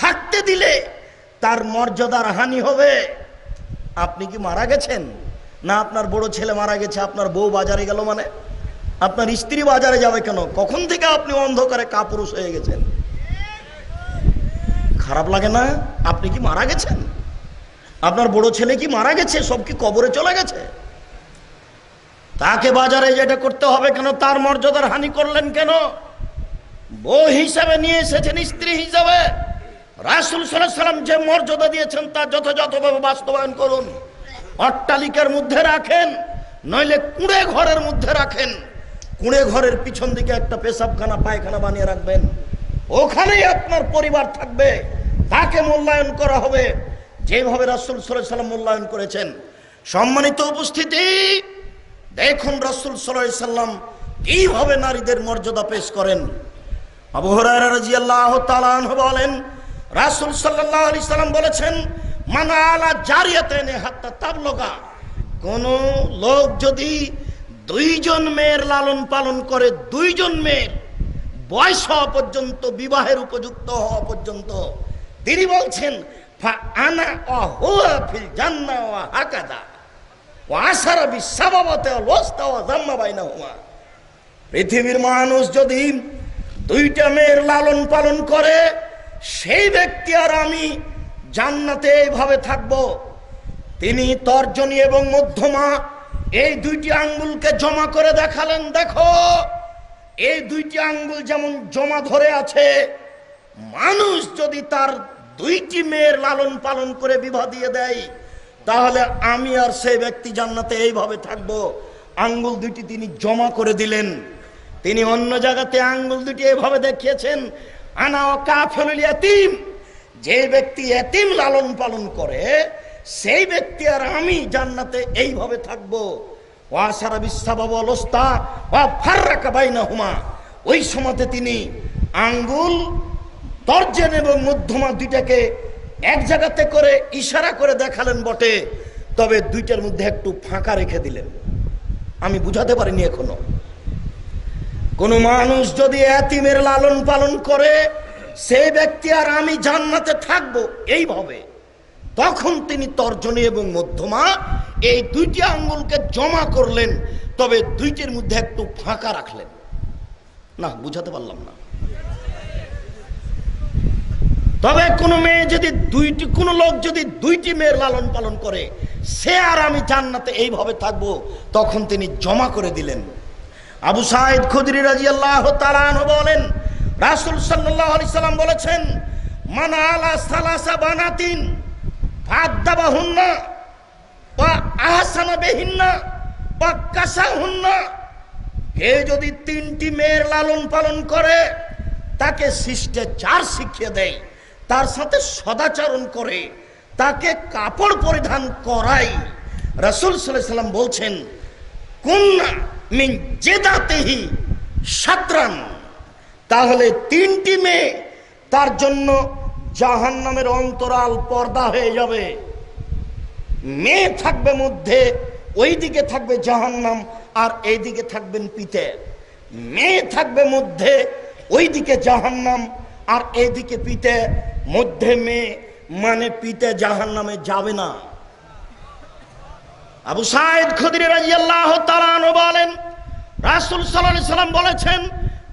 Speaker 2: থাকতে দিলে তার মর্যাদার হানি হবে। আপনি কি মারা গেছেন না আপনার বড় ছেলে মারা গেছে, আপনার বউ বাজারে গেল মানে
Speaker 1: আপনার স্ত্রী বাজারে যাবে কেন? কখন থেকে আপনি অন্ধকারে কাপুরুষ হয়ে গেছেন? খারাপ লাগে না? আপনি কি মারা গেছেন? আপনার বড় ছেলে কি মারা গেছে? সব কি কবরে চলে গেছে? তাকে বাজারে যেটা করতে হবে কেন? তার মর্যাদার হানি করলেন কেন? বউ হিসাবে নিয়ে এসেছেন, স্ত্রী হিসাবে। রাসূল সাল্লাল্লাহু আলাইহি সাল্লাম যে মর্যাদা দিয়েছেন তা যথাযথভাবে বাস্তবায়ন করুন। অট্টালিকার মধ্যে রাখেন, নইলে কুঁড়ে ঘরের মধ্যে রাখেন। কুঁড়ে ঘরের পিছন দিকে একটা পেশাবখানা পায়খানা বানিয়ে রাখবেন, ওখানেই আপনার পরিবার থাকবে। তাকে মূল্যায়ন করা হবে যেভাবে রাসূল সাল্লাল্লাহু আলাইহি সাল্লাম মূল্যায়ন করেছেন। সম্মানিত উপস্থিতি, দেখুন রাসূল সাল্লাল্লাহু আলাইহি সাল্লাম কিভাবে নারীদের মর্যাদা পেশ করেন। আবু হুরায়রা রাদিয়াল্লাহু তাআলা আনহু বলেন, রাসূল সাল্লাল্লাহু আলাইহি সাল্লাম বলেছেন, মান আলা জারিয়াতাইনি হাত্তা তাবলুগা, কোন লোক যদি দুইজন মেয়ের লালন পালন করে, দুইজন মেয়ের বয়স হওয়া পর্যন্ত, বিবাহের উপযুক্ত হওয়া পর্যন্ত, তিনি বলছেন ফা আনা হুয়া ফিল জান্নাহ ওয়া হাকাযা ওয়া আশারা বিসাবাবাতি ওয়াল ওয়াসতা ওয়া যাম্মা বাইনাহুমা। পৃথিবীর মানুষ যদি দুইটা মেয়ের লালন পালন করে, সেই ব্যক্তি আর আমি জান্নাতে এইভাবে থাকব। তিনি তর্জনী এবং মধ্যমা এই দুইটি আঙ্গুলকে জমা করে দেখালেন। দেখো, এই দুইটি আঙ্গুল যেমন জমা ধরে আছে, মানুষ যদি তার দুইটি মেয়ের লালন পালন করে বিবাহ দিয়ে দেয়, তাহলে আমি আর সেই ব্যক্তি জান্নাতে এইভাবে থাকব। আঙ্গুল দুইটি তিনি জমা করে দিলেন। তিনি অন্য জায়গাতে আঙ্গুল দুটি এভাবে দেখিয়েছেন, আনা কাফিলুল ইয়াতীম, যে ব্যক্তি এতিম লালন পালন করে, সেই ব্যক্তি আর আমি জান্নাতে এইভাবে থাকব। ওয়াসারা বিসাবাব ওয়াল ওয়াসতা ওয়া ফাররাকা বাইনাহুমা, ওই সময়তে তিনি আঙ্গুল, তর্জন এবং মধ্যমা দুইটাকে এক জায়গাতে করে ইশারা করে দেখালেন বটে, তবে দুইটার মধ্যে একটু ফাঁকা রেখে দিলেন। আমি বুঝাতে পারিনি এখনো। কোন মানুষ যদি এতিমের লালন পালন করে, সেই ব্যক্তি আর আমি জান্নাতে থাকবো এইভাবে, তখন তিনি তর্জনী এবং মধ্যমা এই দুইটি আঙ্গুলকে জমা করলেন, তবে দুইটির মধ্যে একটু ফাঁকা রাখলেন। না, বুঝাতে পারলাম না। তবে কোনো মেয়ে যদি কোনো লোক যদি দুইটি মেয়ের লালন পালন করে, সে আর আমি জান্নাতে এইভাবে থাকবো, তখন তিনি জমা করে দিলেন। আবু সাঈদ খুদরি রাদিয়াল্লাহু তাআলা আনহু বলেন, রাসূল সাল্লাল্লাহু আলাইহি সাল্লাম বলেছেন, মান আলা সালাসা বানাতিন ফাদাবাহুন্না ওয়া আহসানা বিহিন্না ওয়া কাসাহুন্না, কে যদি তিনটি মেয়ের লালন পালন করে, তাকে শিষ্টাচার শিখিয়ে দেয়, তার সাথে সদাচরণ করে, তাকে কাপড় পরিধান করায়, রাসূল সাল্লাল্লাহু আলাইহি সাল্লাম বলছেন, কুন্না মিন জেদাতিহি শাতরান, তাহলে তিনটি মেয়ে তার জন্য জাহান্নামের অন্তরাল পর্দা হয়ে যাবে। মেয়ে থাকবে মধ্যে, ওই দিকে থাকবে জাহান্নাম, আর এই দিকে থাকবেন পিতে। মেয়ে থাকবে মধ্যে, ওই দিকে জাহান্নাম, আর এইদিকে পিতে। মধ্যে মেয়ে মানে পিতে জাহান্নামে যাবে না। আবু সাঈদ খুদরি রাদিয়াল্লাহু তাআলা আনহু বলেন, রাসূল সাল্লাল্লাহু আলাইহি সাল্লাম বলেছেন,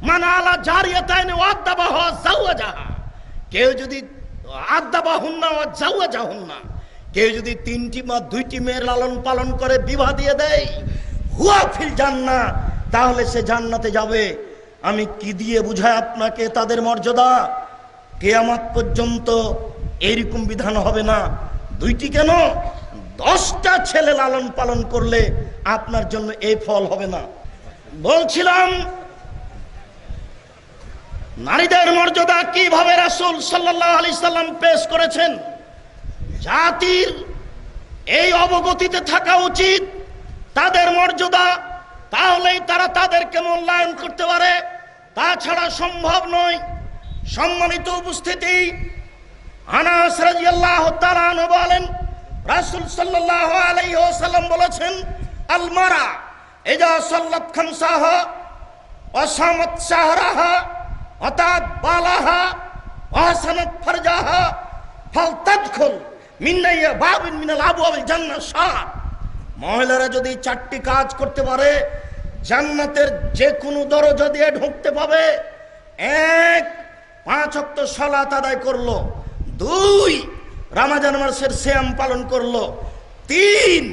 Speaker 1: মান আলা জারিয়াতাইনি ওয়াদাবাহা যাওয়াজাহা, কেউ যদি আদাবাহুন্না ওয়া যাওয়াজাহুন্না, কেউ যদি তিনটি বা দুইটি মেয়ের লালন পালন করে বিবাহ দিয়ে দেয়, হুয়া ফিল জান্নাহ, তাহলে সে জান্নাতে যাবে। আমি কি দিয়ে বুঝাই আপনাকে তাদের মর্যাদা? কিয়ামত পর্যন্ত এইরকম বিধান হবে না। দুইটি কেন, 10টা ছেলে লালন পালন করলে আপনার জন্য এই ফল হবে না। বলছিলাম, নারীদের মর্যাদা কিভাবে রাসূল সাল্লাল্লাহু আলাইহি সাল্লাম পেশ করেছেন। জাতির এই অবগতিতে থাকা উচিত তাদের মর্যাদা, তাহলেই তারা তাদেরকে মূল্যায়ন করতে পারে, তাছাড়া সম্ভব নয়। সম্মানিত উপস্থিতি, আনাস রাদিয়াল্লাহু তাআলা আনহু বলেন, রাসূল সাল্লাল্লাহু আলাইহি ওয়াসাল্লাম বলেছেন, আল মারা ইযা সাল্লাত খামসাহা ওয়া সামাত শাহরাহা ওয়া তাত বালাহা ওয়া হাসানাত ফারজাহা ফালতাদখুল মিন আইয়া বাবিন মিনাল আবওয়াবিল জান্নাহ শাহ। মহিলারা যদি 4টি কাজ করতে পারে,
Speaker 2: জান্নাতের যে কোনো দরজা দিয়ে ঢুকতে পাবে। এক, 5 ওয়াক্ত সালাত আদায় করলো। 2, রমজান মাসের সিয়াম পালন করলো। 3,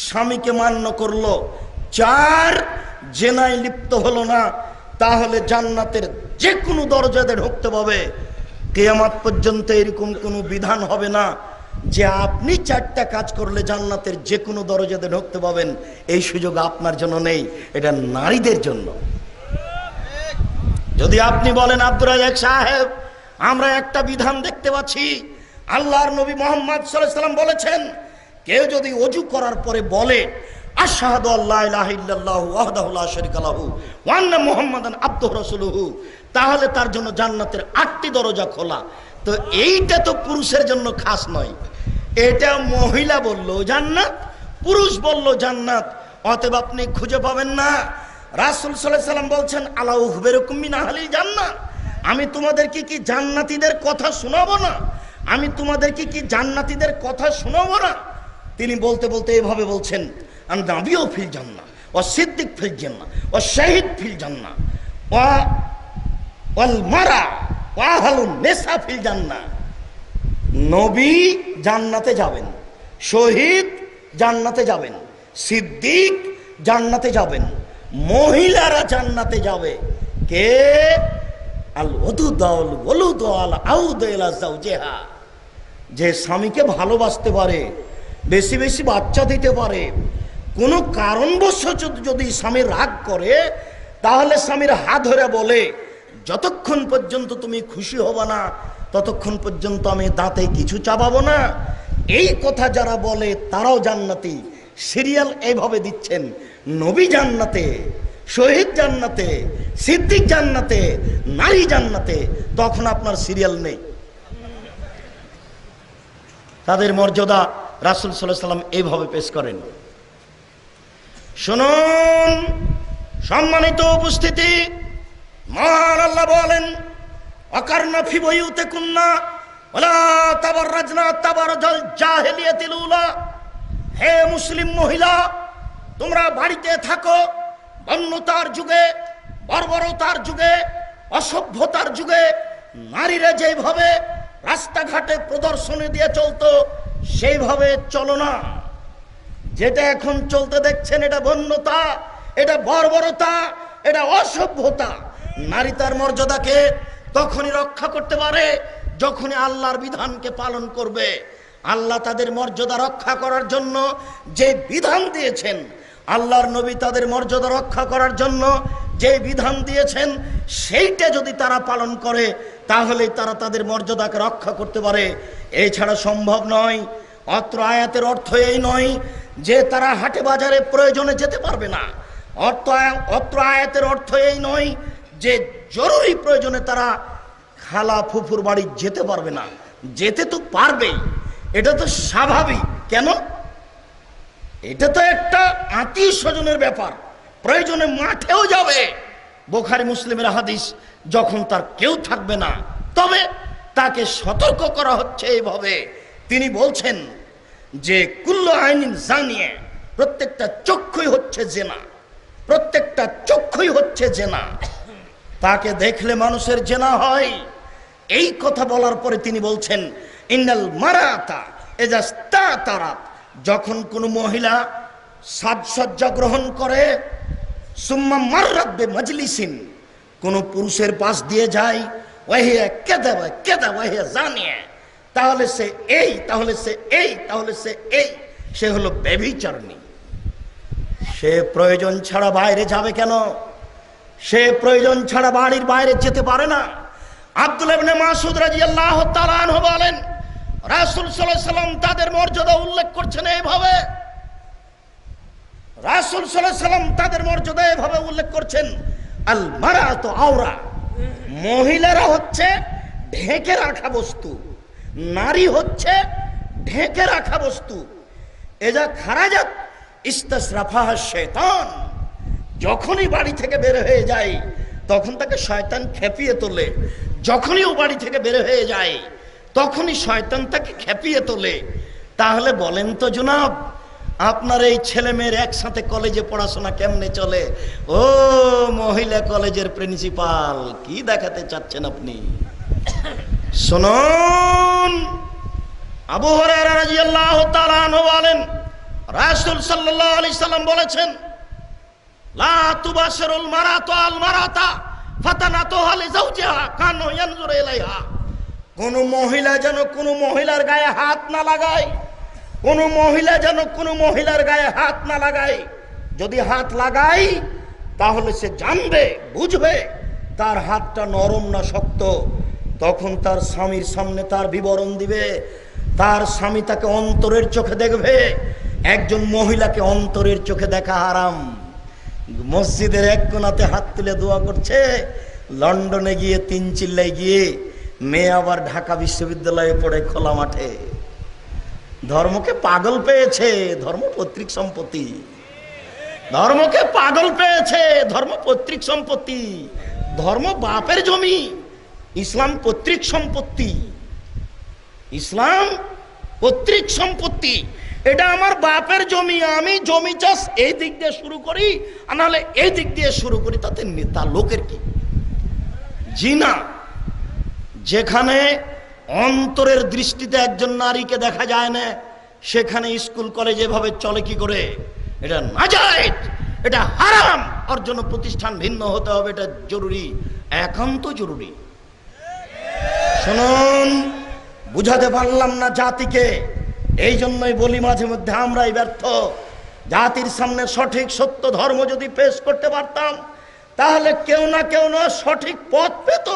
Speaker 2: স্বামীকে মান্য করলো। 4, জেনায় লিপ্ত হলো না। তাহলে জান্নাতের যে কোনো দরজাতে ঢুকতে পাবে। কিয়ামত পর্যন্ত এরকম কোনো বিধান হবে না যে আপনি 4টা কাজ করলে জান্নাতের যে কোনো দরজাতে ঢুকতে পাবেন। এই সুযোগ আপনার জন্য নেই, এটা নারীদের জন্য। যদি আপনি বলেন আব্দুর রাজ্জাক সাহেব, আমরা একটা বিধান দেখতে পাচ্ছি, আল্লাহর নবী মুহাম্মদ সাল্লাল্লাহু আলাইহি ওয়াসাল্লাম বলেছেন, কেউ যদি ওযু করার পরে বলে আশহাদু আল্লা ইলাহা ইল্লাল্লাহু ওয়াহদাহু লা শারীকা লাহু ওয়া আন্না মুহাম্মাদান আবদুহু রাসূলুহু, তাহলে তার জন্য জান্নাতের 8টি দরজা খোলা। তো এইটা তো পুরুষের জন্য খাস নয়, এটা মহিলা বললো জান্নাত, পুরুষ বললো জান্নাত। অতএব আপনি খুঁজে পাবেন না। রাসূল সাল্লাল্লাহু আলাইহি ওয়াসাল্লাম বলছেন, আলা উখবিরুকুম মিন আহলিল জান্নাহ, আমি তোমাদেরকে কি জান্নাতীদের কথা শোনাবো না? আমি তোমাদেরকে কি জান্নাতীদের কথা শোনাবো না? তিনি বলতে বলতে এভাবে বলছেন, আন নাবিয়্যু ফিল জান্নাহ ওয়া সিদ্দিক ফিল জান্নাহ ওয়া শাহীদ ফিল জান্নাহ ওয়াল মারা ওয়া আহলুন নিসা ফিল জান্নাহ। নবী জান্নাতে যাবেন, শহীদ জান্নাতে যাবেন, সিদ্দিক জান্নাতে যাবেন, মহিলারা জান্নাতে যাবে। কে? আল ওদুদাল ওলুদাল আউদাল জাওজেহা, যে স্বামীকে ভালোবাসতে পারে, বেশি বেশি বাচ্চা দিতে পারে। কোনো কারণবশত যদি স্বামী রাগ করে, তাহলে স্বামীর হাত ধরে বলে, যতক্ষণ পর্যন্ত তুমি খুশি হবা না ততক্ষণ পর্যন্ত আমি দাঁতে কিছু চাবাবো না। এই কথা যারা বলে তারাও জান্নাতি। সিরিয়াল এইভাবে দিচ্ছেন, নবী জান্নাতে, শহীদ জান্নাতে, সিদ্দিক জান্নাতে, নারী জান্নাতে। তখন আপনার সিরিয়াল নেই। তাদের মর্যাদা রাসূল সাল্লাল্লাহু আলাইহি ওয়াসাল্লাম এইভাবে পেশ করেন। শুনুন সম্মানিত উপস্থিতি, মহান আল্লাহ বলেন, ওয়াকারনা ফি বুয়ুতিকুন্না ওয়ালা তাবাররাজনা তাবারুজাল জাহিলিয়াতিল উলা। হে মুসলিম মহিলা, তোমরা বাড়িতে থাকো। বন্যতার যুগে, বর্বরতার যুগে, অসভ্যতার যুগে নারীরা যেভাবে রাস্তাঘাটে প্রদর্শনী দিয়ে চলতো, সেইভাবে চলো না। যেটা এখন চলতে দেখছেন, এটা বন্যতা, এটা বর্বরতা, এটা অসভ্যতা। নারী তার মর্যাদাকে তখনই রক্ষা করতে পারে যখনই আল্লাহর বিধানকে পালন করবে। আল্লাহ তাদের মর্যাদা রক্ষা করার জন্য যে বিধান দিয়েছেন, আল্লাহর নবী তাদের মর্যাদা রক্ষা করার জন্য যে বিধান দিয়েছেন, সেইটা যদি তারা পালন করে তাহলেই তারা তাদের মর্যাদাকে রক্ষা করতে পারে। এছাড়া সম্ভব নয়। অত্র আয়াতের অর্থ এই নয় যে তারা হাটে বাজারে প্রয়োজনে যেতে পারবে না। অত্র আয়াতের অর্থ এই নয় যে জরুরি প্রয়োজনে তারা খালা ফুফুর বাড়ি যেতে পারবে না। যেতে তো পারবেই, এটা তো স্বাভাবিক। কেন? এটা তো একটা আত্মীয় স্বজনের ব্যাপার, প্রয়োজনে মাঠেও যাবে। বুখারী মুসলিমের হাদিস, যখন তার কেউ থাকবে না, তবে তাকে সতর্ক করা হচ্ছে এইভাবে। তিনি বলছেন যে কুল্লু আইনিন জানিয়ে, প্রত্যেকটা চক্ষুই হচ্ছে জেনা, প্রত্যেকটা চক্ষুই হচ্ছে জেনা। তাকে দেখলে মানুষের জেনা হয়। এই কথা বলার পরে তিনি বলছেন, ইন্নাল মারাতা এজাস্তাতারাত, যখন কোনো মহিলা সাজসজ্জা গ্রহণ করে, সুম্মা মাররাত বিমাজলিসিন, কোন পুরুষের পাশ দিয়ে যায়, ওয়াহিয়া কাযাবা কাযা ওয়াহিয়া জানিয়া, তাহলে সে এই, তাহলে সে এই, তাহলে সে এই, সে হলো ব্যভিচারিণী। সে প্রয়োজন ছাড়া বাইরে যাবে কেন? সে প্রয়োজন ছাড়া বাড়ির বাইরে যেতে পারে না। আব্দুল্লাহ ইবনে মাসউদ রাদিয়াল্লাহু তাআলা আনহু বলেন, রাসূল সাল্লাল্লাহু আলাইহি ওয়াসাল্লাম তাদের মর্যাদা উল্লেখ করছেন এইভাবে। রাসূল সাল্লাল্লাহু আলাইহি ওয়াসাল্লাম তাদের মর্যাদা এইভাবে উল্লেখ করছেন, আল মারাতু আওরা, মহিলারা হচ্ছে ঢেকে রাখা বস্তু, নারী হচ্ছে ঢেকে রাখা বস্তু। এজা খারাজাত ইস্তাসরাফাহা শয়তান, যখনই বাড়ি থেকে বের হয়ে যায় তখন তাকে শয়তান খেপিয়ে তোলে। যখনই ও বাড়ি থেকে বের হয়ে যায় তখনই শয়তান তাকে খেপিয়ে তোলে। তাহলে বলেন তো জনাব, আপনার এই ছেলে মেয়ের একসাথে কলেজে পড়াশোনা কেমনে চলে? ও মহিলা কলেজের প্রিন্সিপাল, কি দেখাতে চাচ্ছেন আপনি? শুনুন, আবু হুরায়রা রাদিয়াল্লাহু তাআলা আনহু বলেন, রাসূল সাল্লাল্লাহু আলাইহি সাল্লাম বলেছেন, লা তুবাশিরুল মারাতু আল মারাতা ফাতানাতুহা লিজাওজিহা কানু ইয়ানজুরু ইলাইহা। কোন মহিলা যেন কোন মহিলার গায়ে হাত না লাগায়, কোন মহিলা যেন কোন মহিলার গায়ে হাত না লাগায়। যদি হাত লাগায় তাহলে সে জানবে, বুঝবে তার হাতটা নরম না শক্ত। তখন তার স্বামীর সামনে তার বিবরণ দিবে, তার স্বামী তাকে অন্তরের চোখে দেখবে। একজন মহিলাকে অন্তরের চোখে দেখা হারাম। মসজিদের এক কোণাতে হাত তুলে দোয়া করছে, লন্ডনে গিয়ে 3 চিল্লায় গিয়ে মেয়ে আবার ঢাকা বিশ্ববিদ্যালয়ে পড়ে খোলা মাঠে। ধর্মকে পাগল পেয়েছে, ধর্ম পৈতৃক সম্পত্তি। ধর্মকে পাগল পেয়েছে, ধর্ম পৈতৃক সম্পত্তি। ধর্ম বাপের জমি, ইসলাম পৈতৃক সম্পত্তি। ইসলাম পৈতৃক সম্পত্তি, এটা আমার বাপের জমি। আমি জমি চাষ এই দিক দিয়ে শুরু করি, আর নাহলে এই দিক দিয়ে শুরু করি, তাতে নেতা লোকের কি? জি না। যেখানে অন্তরের দৃষ্টিতে একজন নারীকে দেখা যায় না, সেখানে স্কুল কলেজ এভাবে চলে কি করে? এটা নাজায়েজ, এটা হারাম। ওর জন্য প্রতিষ্ঠান ভিন্ন হতে হবে, এটা জরুরি, একান্ত জরুরি। শুনুন, বুঝাতে পারলাম না জাতিকে, এই জন্যই বলি মাঝে মধ্যে আমরাই ব্যর্থ। জাতির সামনে সঠিক সত্য ধর্ম যদি পেশ করতে পারতাম, তাহলে কেউ না সঠিক পথ পেত,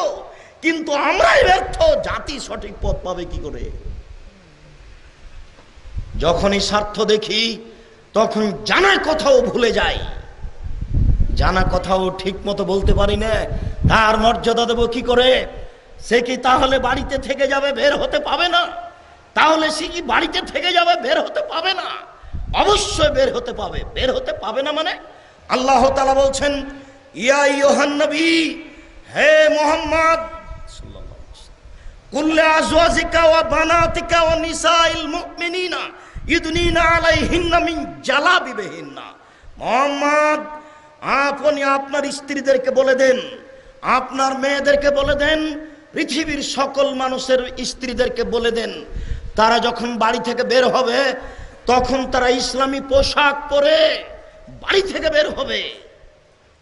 Speaker 2: কিন্তু আমরাই ব্যর্থ। জাতি সঠিক পথ পাবে কি করে? যখনই স্বার্থ দেখি তখন জানা কথাও ভুলে যাই, জানা কথাও ঠিক মতো বলতে পারি না। তার মর্যাদা দেবো কি করে? সে কি তাহলে বাড়িতে থেকে যাবে, বের হতে পাবে না? তাহলে সে কি বাড়িতে থেকে যাবে, বের হতে পাবে না? অবশ্যই বের হতে পাবে। বের হতে পাবে না মানে আল্লাহ তাআলা বলছেন, ইয়া আইয়ুহান নবী, হে মুহাম্মদ সাল্লাল্লাহু আলাইহি ওয়াসাল্লাম, কুল আজওয়াজিকা ওয়া বানাতিকা ওয়া নিসাইল মুমিনিনা ইদনিনা আলাইহিন্না মিন জালাবিবিহিন্না। মুহাম্মদ, আপনি আপনার স্ত্রীদেরকে বলে দেন, আপনার মেয়েদেরকে বলে দেন, পৃথিবীর সকল মানুষের স্ত্রীদেরকে বলে দেন, তারা যখন বাড়ি থেকে বের হবে তখন তারা ইসলামী পোশাক পরে বাড়ি থেকে বের হবে।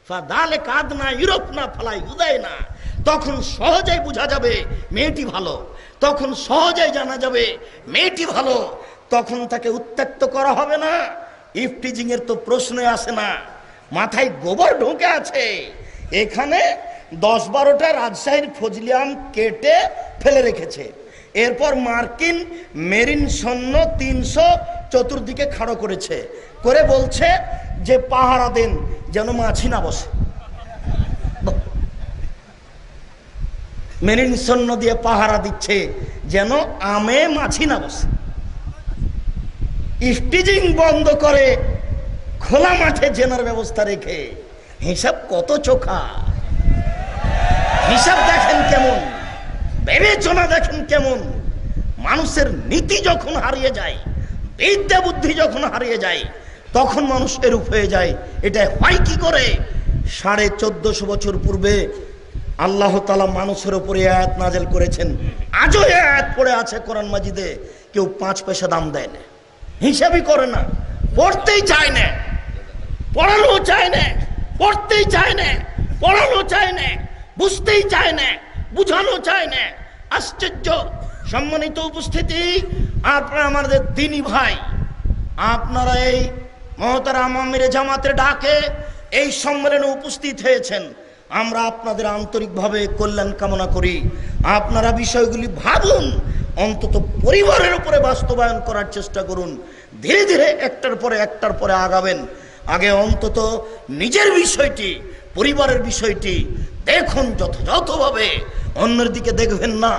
Speaker 2: ফাদালে কাদনা ইউরোপ না ফলাই উদয় না, তখন সহজেই বোঝা যাবে মেয়েটি ভালো, তখন সহজেই জানা যাবে মেয়েটি ভালো। তখন তাকে উত্ত্যক্ত করা হবে না। ইফটিজিং এর তো প্রশ্নই আসে না। মাথায় গোবর ঢুকে আছে, এখানে 10-12টা রাজশাহীর ফজলি আম কেটে ফেলে রেখেছে, এরপর মার্কিন মেরিন সৈন্য 300 চতুর্দিকে খাড়ো করেছে, করে বলছে যে পাহারা দেন যেন মাছি না বসে। মেরিন সৈন্য দিয়ে পাহারা দিচ্ছে যেন আমে মাছি না বসে। ইফটিজিং বন্ধ করে খোলা মাঠে জেনার ব্যবস্থা রেখে। হিসাব কত চোখা! হিসাব দেখেন কেমন, বিবেচনা দেখেন কেমন। মানুষের নীতি যখন হারিয়ে যায়, বিদ্যা বুদ্ধি যখন হারিয়ে যায়, তখন মানুষ এরূপ হয়ে যায়। এটা হয় কি করে? 1450 বছর পূর্বে আল্লাহ তাআলা মানুষের উপরে আয়াত নাযিল করেছেন। আজও এই আয়াত পড়ে আছে কোরআন মাজিদে, কেউ 5 পয়সা দাম দেয় না, হিসাবই করে না, পড়তেই চায় না, পড়ানো চায় না, পড়তেই চায় না, পড়ানো চায় না, বুঝতেই চায় না, বুঝানো চায় না। আশ্চর্য! সম্মানিত উপস্থিতি, আপনারা আমাদের দিনী ভাই, আপনারা এই মহতারাম আমিরে জামাতের ডাকে এই সম্মেলনে উপস্থিত হয়েছেন। আমরা আপনাদের আন্তরিকভাবে কল্যাণ কামনা করি। আপনারা বিষয়গুলি ভাবুন, অন্তত পরিবারের উপরে বাস্তবায়ন করার চেষ্টা করুন। ধীরে ধীরে একটার পরে আগাবেন। আগে অন্তত নিজের বিষয়টি, পরিবারের বিষয়টি দেখুন যথাযথভাবে, অন্যের দিকে দেখবেন না।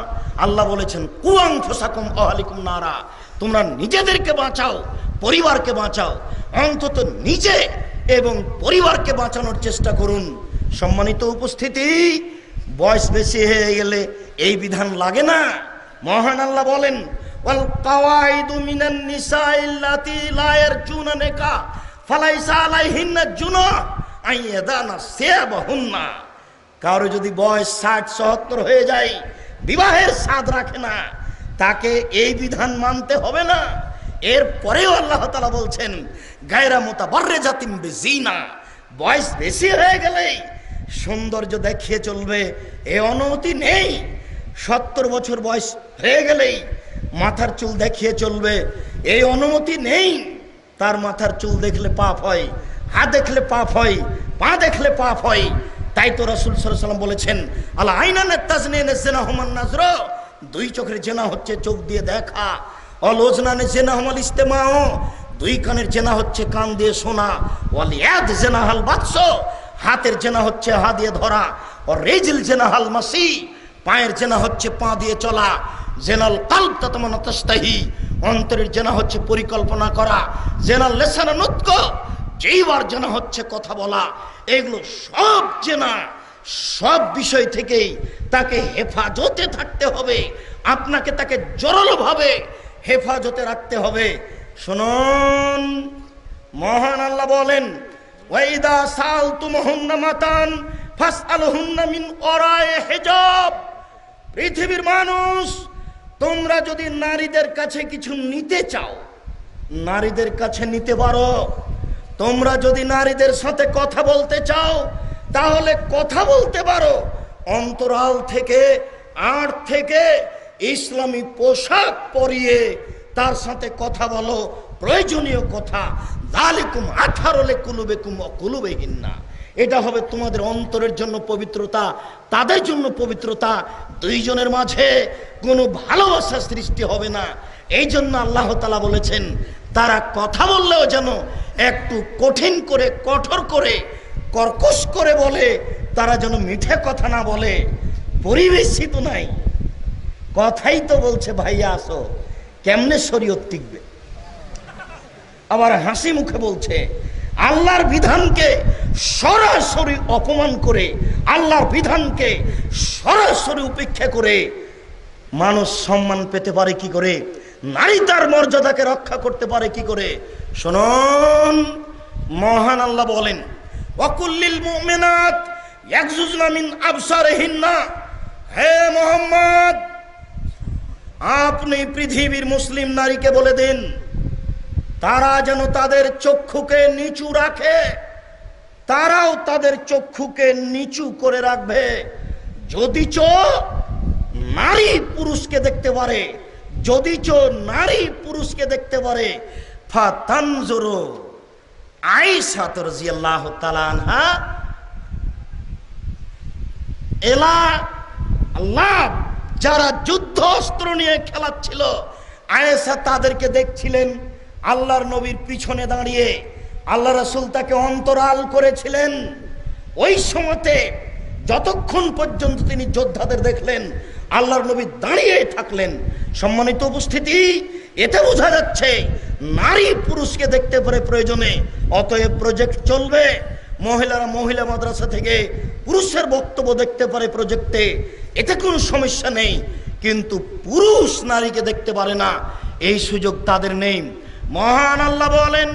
Speaker 2: আল্লাহ বলেছেন, কু আনফুসাকুম আহলিকুম নারা, তোমরা নিজেদেরকে বাঁচাও, পরিবারকে বাঁচাও। অন্তত নিজে এবং পরিবারকে বাঁচানোর চেষ্টা করুন। সম্মানিত উপস্থিতি, বয়স বেশি হয়ে গেলে এই বিধান লাগে না। মহান আল্লাহ বলেন, ওয়াল কাওয়াইদু মিনান নিসাইল্লাতি লা ইয়ারজুনা নিকাহ ফালাইসা আলাইহিন্না জুনাহ আইয়াদানা সিয়াবাহুন্না। কারো যদি বয়স 60-70 হয়ে যায়, বিবাহের স্বাদ রাখে না, তাকে এই বিধান মানতে হবে না। এরপরেও আল্লাহ তাআলা বলছেন গায়রা মুতাবাররিজাতিন বিজিনা, বয়স বেশি হয়ে গেলেই সৌন্দর্য দেখিয়ে চলবে এ অনুমতি নেই। 70 বছর বয়স হয়ে গেলেই মাথার চুল দেখিয়ে চলবে এই অনুমতি নেই। তার মাথার চুল দেখলে পাপ হয়, হাত দেখলে পাপ হয়, পা দেখলে পাপ হয়। তাই তো রাসূল সাল্লাল্লাহু আলাইহি ওয়াসাল্লাম বলেছেন আল আইনানে তাজনিনে জিনাহুমান নাজর, দুই চোখের জেনা হচ্ছে চোখ দিয়ে দেখা। অল ওজনানে জিনাহুমাল ইস্তেমাউ, দুই কানের জেনা হচ্ছে কান দিয়ে শোনা। ওয়াল ইয়াদ জিনাহাল বাতস, হাতের জেনা হচ্ছে হাত দিয়ে ধরা। আর রিজল জিনাহাল মাসি, পায়ের জেনা হচ্ছে পা দিয়ে চলা। জেনাল কালব তাতমানা তাস্তাহি, অন্তরের জেনা হচ্ছে পরিকল্পনা করা। জেনাল লিসানা নুতক, যেইবার জেনা হচ্ছে কথা বলা। এগুলো সব জেনা, সব বিষয় থেকেই তাকে হেফাজতে থাকতে হবে। আপনাকে তাকে জোরালোভাবে হেফাজতে রাখতে হবে। শুনুন, মহান আল্লাহ বলেন ওয়াইদা সালতুমুহুন্না মাতান ফাসআলুহুন্না মিন ওরায়ে হিজাব। পৃথিবীর মানুষ, তোমরা যদি নারীদের কাছে কিছু নিতে চাও, নারীদের কাছে নিতে পারো। তোমরা যদি নারীদের সাথে কথা বলতে চাও, তাহলে কথা বলতে পারো। অন্তরাল থেকে, আড় থেকে ইসলামী পোশাক পরিয়ে তার সাথে কথা বলো, প্রয়োজনীয় কথা। যালিকুম আতহারু লিকুলুবিকুম ওয়া কুলুবিহিন্না, এটা হবে তোমাদের অন্তরের জন্য পবিত্রতা, তাদের জন্য পবিত্রতা। দুইজনের মাঝে কোনো ভালোবাসা সৃষ্টি হবে না। এই জন্য আল্লাহ তাআলা বলেছেন তারা কথা বললেও যেন একটু কঠিন করে, কঠোর করে, কর্কশ করে বলে, তারা যেন মিঠে কথা না বলে। পরিবেশই তো নাই, কথাই তো বলছে ভাইয়া আসো, কেমনে শরীয়ত টিকবে? আবার হাসি মুখে বলছে। আল্লাহর বিধানকে সরাসরি অপমান করে, আল্লাহর বিধানকে সরাসরি উপেক্ষা করে মানুষ সম্মান পেতে পারে কি করে? নারী তার মর্যাদাকে রক্ষা করতে পারে কি করে? শুনুন, মহান আল্লাহ বলেন ওয়াকুল্লিল মুমিনাত ইয়াগজুজনা মিন আবসারিহিন্না। হে মুহাম্মদ, আপনি পৃথিবীর মুসলিম নারীকে বলে দিন তারা যেন তাদের চক্ষুকে নিচু রাখে, তারাও তাদের চক্ষুকে নিচু করে রাখবে। যদিচ নারী পুরুষকে দেখতে পারে, যদিচ নারী পুরুষকে দেখতে পারে। ফাতানজুরু আয়েশা রাদিয়াল্লাহু তাআলা আনহা এলা আল্লাহ, যারা যুদ্ধ অস্ত্র নিয়ে খেলাচ্ছিল, আয়েশা তাদেরকে দেখছিলেন আল্লাহর নবীর পিছনে দাঁড়িয়ে। আল্লাহ রাসূল তাকে অন্তরাল করেছিলেন। ওই সময়তে যতক্ষণ পর্যন্ত তিনি যোদ্ধাদের দেখলেন, আল্লাহর নবী দাঁড়িয়ে থাকলেন। সম্মানিত উপস্থিতি, এতে বোঝা যাচ্ছে নারী পুরুষকে দেখতে পারে প্রয়োজনে। অতএব প্রজেক্ট চলবে, মহিলারা মহিলা মাদ্রাসা থেকে পুরুষের বক্তব্য দেখতে পারে প্রজেক্টে, এতে কোনো সমস্যা নেই। কিন্তু পুরুষ নারীকে দেখতে পারে না, এই সুযোগ তাদের নেই। মহান আল্লাহ বলেন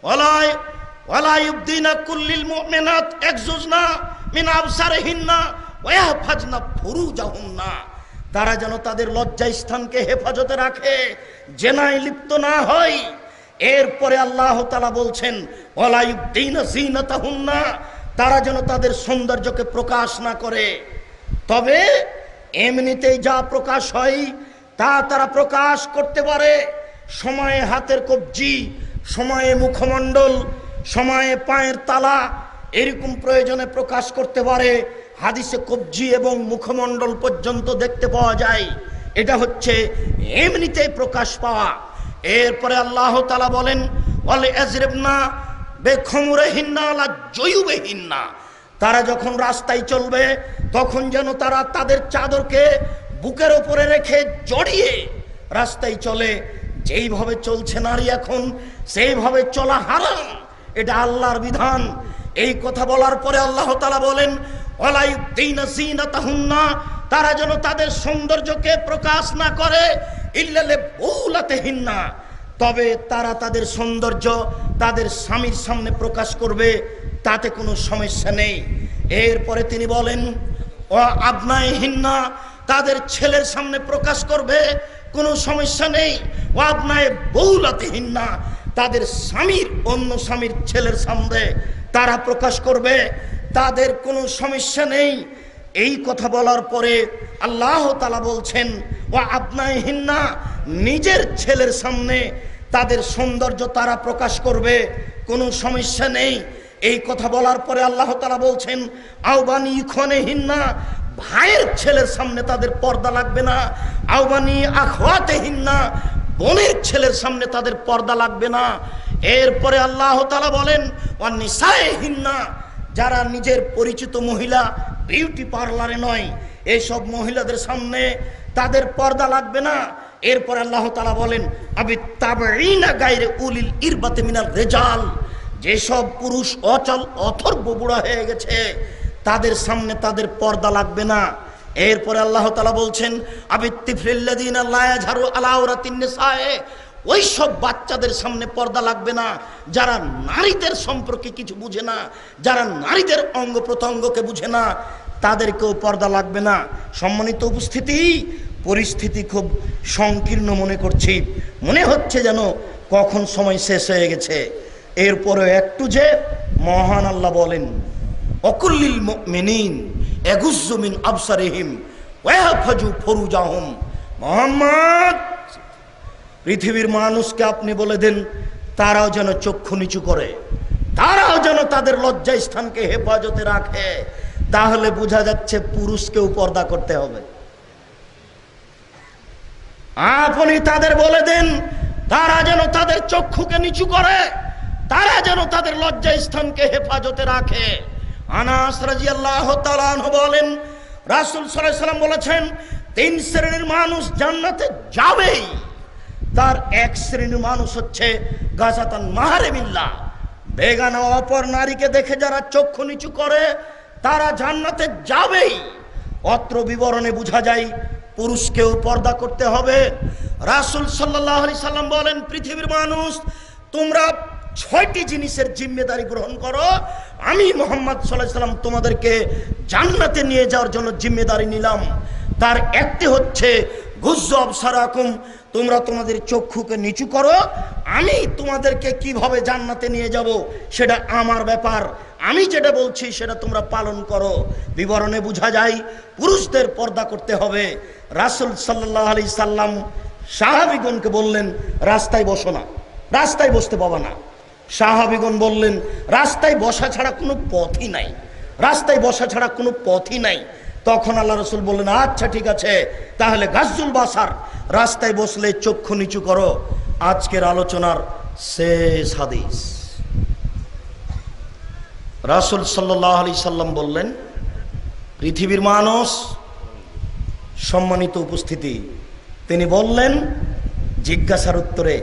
Speaker 2: ওয়ালা ইউবদিনা কুল্লিল মুমিনাত ইয়াগজুজনা মিন আবসারিহিন্না ওয়া ইয়াহফাজনা ফুরুজাহুন্না, তারা যেন তাদের লজ্জা স্থানকে হেফাজতে রাখে, জেনায় লিপ্ত না হয়। এরপরে আল্লাহ তাআলা বলছেন ওয়ালা ইউবদিনা যিনাতাহুন্না, তারা যেন তাদের সৌন্দর্যকে প্রকাশ না করে। তবে এমনিতেই যা প্রকাশ হয় তা তারা প্রকাশ করতে পারে। সময়ে হাতের কবজি, সময়ে মুখমণ্ডল, সময়ে পায়ের তালা, এরকম প্রয়োজনে প্রকাশ করতে পারে। হাদিসে কবজি এবং মুখমণ্ডল পর্যন্ত দেখতে পাওয়া যায়। এটা হচ্ছে এমনিতেই প্রকাশ পাওয়া। এরপরে আল্লাহ তাআলা বলেন ওয়াল আজরিবনা বিখুমুরিহিন্না আলা জুয়ুবিহিন্না, তারা যখন রাস্তায় চলবে তখন যেন তারা তাদের চাদরকে বুকের উপরে রেখে জড়িয়ে রাস্তায় চলে। যেইভাবে চলছে নারী এখন, সেইভাবে চলা হারাম, এটা আল্লাহর বিধান। এই কথা বলার পরে আল্লাহ তাআলা বলেন ওয়ালা ইউবদিনা যিনাতাহুন্না, তারা যেন তাদের সৌন্দর্যকে প্রকাশ না করে। ইল্লালে বউলাতিহিন্না, তবে তারা তাদের সৌন্দর্য তাদের স্বামীর সামনে প্রকাশ করবে, তাতে কোনো সমস্যা নেই। এরপরে তিনি বলেন ও আবনাইহিন্না, তাদের ছেলের সামনে প্রকাশ করবে, কোনো সমস্যা নেই। ও আবনায়ে বউলাতিহিন্না, তাদের স্বামীর অন্য স্বামীর ছেলের সামনে তারা প্রকাশ করবে, তাদের কোনো সমস্যা নেই। এই কথা বলার পরে আল্লাহ তাআলা বলছেন ও আবনাইহিন্না, নিজের ছেলের সামনে তাদের সৌন্দর্য তারা প্রকাশ করবে, কোনো সমস্যা নেই। এই কথা বলার পরে আল্লাহ তাআলা বলছেন আওবানি খনেহিন্না, ভাইয়ের ছেলের সামনে তাদের পর্দা লাগবে না। আওবানি আখওয়াতিহিন্না, বোনের ছেলের সামনে তাদের পর্দা লাগবে না। এরপরে আল্লাহ তাআলা বলেন ওয়ান নিসাইহিন্না, যারা নিজের পরিচিত মহিলা, বিউটি পার্লারে নয়, এইসব মহিলাদের সামনে তাদের পর্দা লাগবে না। এরপর আল্লাহ তাআলা বলেন আবি তাবঈনা গায়রে উলিল ইরবাতি মিনার রিজাল, যেসব পুরুষ অচল অথর্ব বুড়া হয়ে গেছে তাদের সামনে তাদের পর্দা লাগবে না। এরপরে আল্লাহ তাআলা বলছেন আবি তিফলিল্লাযিনা লা ইয়াজহারু আলা আওরাতিন নিসায়ে, ওই সব বাচ্চাদের সামনে পর্দা লাগবে না যারা নারীদের সম্পর্কে কিছু বুঝে না, যারা নারীদের অঙ্গ প্রত্যঙ্গকে বুঝে না, তাদেরকেও পর্দা লাগবে না। সম্মানিত উপস্থিতি, পরিস্থিতি খুব সংকীর্ণ মনে করছি, মনে হচ্ছে যেন কখন সময় শেষ হয়ে গেছে। এরপরে একটু যে মহান আল্লাহ বলেন অকুল্লিল মুমিনিন ইয়াগুজ্জু মিন আবসারিহিম ওয়া ইয়াহফাজু ফুরুজাহুম। মুহাম্মদ, পৃথিবীর মানুষকে আপনি বলে দেন তারাও যেন চক্ষু নিচু করে, তারাও যেন তাদের লজ্জা স্থানকে হেফাজতে রাখে। তাহলে বোঝা যাচ্ছে পুরুষকেও পর্দা করতে হবে। আপনি তাদের বলে দেন তারা যেন তাদের চক্ষুকে নিচু করে, তারা যেন তাদের লজ্জা স্থানকে হেফাজতে রাখে। আনাস রাদিয়াল্লাহু তাআলা আনহু বলেন রাসূল সাল্লাল্লাহু আলাইহি ওয়াসাল্লাম বলেছেন 3 শ্রেণীর মানুষ জান্নাতে যাবেই। তার এক শ্রেণীর মানুষ হচ্ছে গাজাতান মাহারিমিল্লাহ, বেগানা অপর নারীকে দেখে যারা চক্ষু নিচু করে তারা জান্নাতে যাবেই। অত্র বিবরণে বোঝা যায় পুরুষকেও পর্দা করতে হবে। রাসূল সাল্লাল্লাহু আলাইহি সাল্লাম বলেন পৃথিবীর মানুষ, তোমরা 6টি জিনিসের জিম্মেদারি গ্রহণ করো, আমি মুহাম্মদ সাল্লাল্লাহু আলাইহি সাল্লাম তোমাদেরকে জান্নাতে নিয়ে যাওয়ার জন্য জিম্মেদারি নিলাম। তার একটি হচ্ছে গুজ্জু আবসারাকুম, তোমরা তোমাদের চক্ষুকে নিচু করো, আমি তোমাদেরকে কিভাবে জান্নাতে নিয়ে যাব সেটা আমার ব্যাপার, আমি যেটা বলছি সেটা তোমরা পালন করো। বিবরণে বোঝা যায় পুরুষদের পর্দা করতে হবে। রাসূল সাল্লাল্লাহু আলাইহি সাল্লাম সাহাবীগণকে বললেন রাস্তায় বসো না, রাস্তায় বসতে পাবা না। সাহাবীগণ বললেন রাস্তায় বসা ছাড়া কোনো পথই নাই, রাস্তায় বসা ছাড়া কোনো পথই নাই। তখন আল্লাহ রাসূল বললেন আচ্ছা ঠিক আছে, তাহলে গাজ্জুল বাসার, রাস্তায় বসলে চক্ষু নিচু করো। আজকের আলোচনার শেষ হাদিস, রাসূল সাল্লাল্লাহু আলাইহি সাল্লাম বললেন পৃথিবীর মানুষ, সম্মানিত উপস্থিতি, তিনি বললেন জিজ্ঞাসার উত্তরে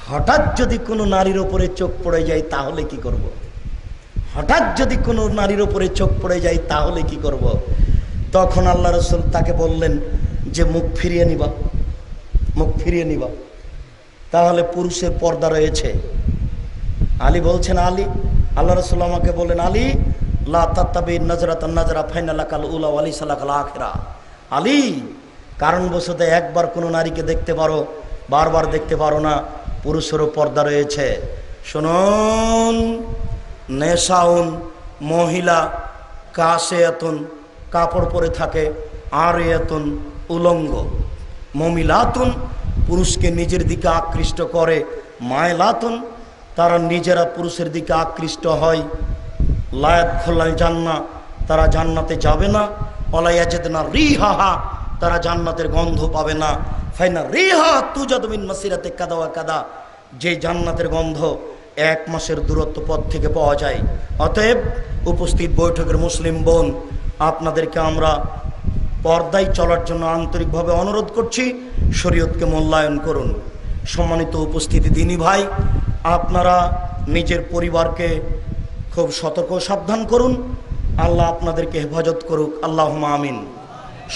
Speaker 2: হঠাৎ যদি কোনো নারীর উপরে চোখ পড়ে যায় তাহলে কি করব? হঠাৎ যদি কোনো নারীর উপরে চোখ পড়ে যায় তাহলে কি করব? তখন আল্লাহ রাসূল তাকে বললেন যে মুখ ফিরিয়ে নিবা, মুখ ফিরিয়ে নিবা, তাহলে পুরুষের পর্দা রয়েছে। আলী বলছেন আলী, আল্লাহ রাসূল আমাকে বললেন আলী লা তাত্তাবি নাজরাতান নাজরা ফাইনালাকাল উলা ওয়ালিসা লাকাল আখিরা। আলী, কারণবশত একবার কোনো নারীকে দেখতে পারো, বারবার দেখতে পারো না, পুরুষেরও পর্দা রয়েছে। শুনুন, নেশাউন, মহিলা, কাসেয়াতুন, কাপড় পরে থাকে, আরিয়াতুন, উলঙ্গ, মমিলাতুন, পুরুষকে নিজের দিকে আকৃষ্ট করে, মায়লাতুন, তারা নিজেরা পুরুষের দিকে আকৃষ্ট হয়, লায়াত খোলায় জান্নাত, তারা জান্নাতে যাবে না, অলায়াজেদনা রিহাহা, তারা জান্নাতের গন্ধ পাবে না, ফাইনা রিহা তুজাদু মিন মাসিরাতে কাদা ওয়া কাদা, যে জান্নাতের গন্ধ 1 মাসের দূরত্ব পথ থেকে পাওয়া যায়। অতএব উপস্থিত বৈঠকের মুসলিম বোন, আপনাদেরকে আমরা পর্দায় চলার জন্য আন্তরিকভাবে অনুরোধ করছি, শরীয়তকে মূল্যায়ন করুন। সম্মানিত উপস্থিতি দিনী ভাই, আপনারা নিজের পরিবারকে খুব সতর্ক সাবধান করুন, আল্লাহ আপনাদেরকে হেফাজত করুক, আল্লাহুম্মা আমিন।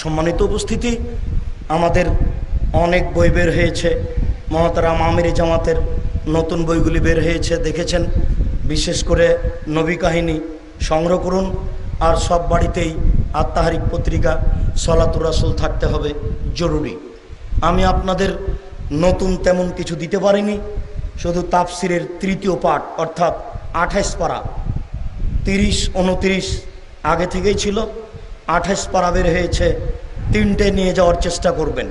Speaker 2: সম্মানিত উপস্থিতি, আমাদের
Speaker 1: অনেক বই বের হয়েছে, মহতারাম আমিরি জামাতের নতুন বইগুলি বের হয়েছে, দেখেছেন। বিশেষ করে নবী কাহিনী সংগ্রহ করুন। আর সব বাড়িতেই আত্মাহারিক পত্রিকা সলাতুর রাসূল থাকতে হবে, জরুরি। আমি আপনাদের নতুন তেমন কিছু দিতে পারিনি, শুধু তাফসিরের তৃতীয় পাঠ অর্থাৎ 28 পারা, 30, 29 আগে থেকেই ছিল, 28 পারা বের হয়েছে, 3টে নিয়ে যাওয়ার চেষ্টা করবেন।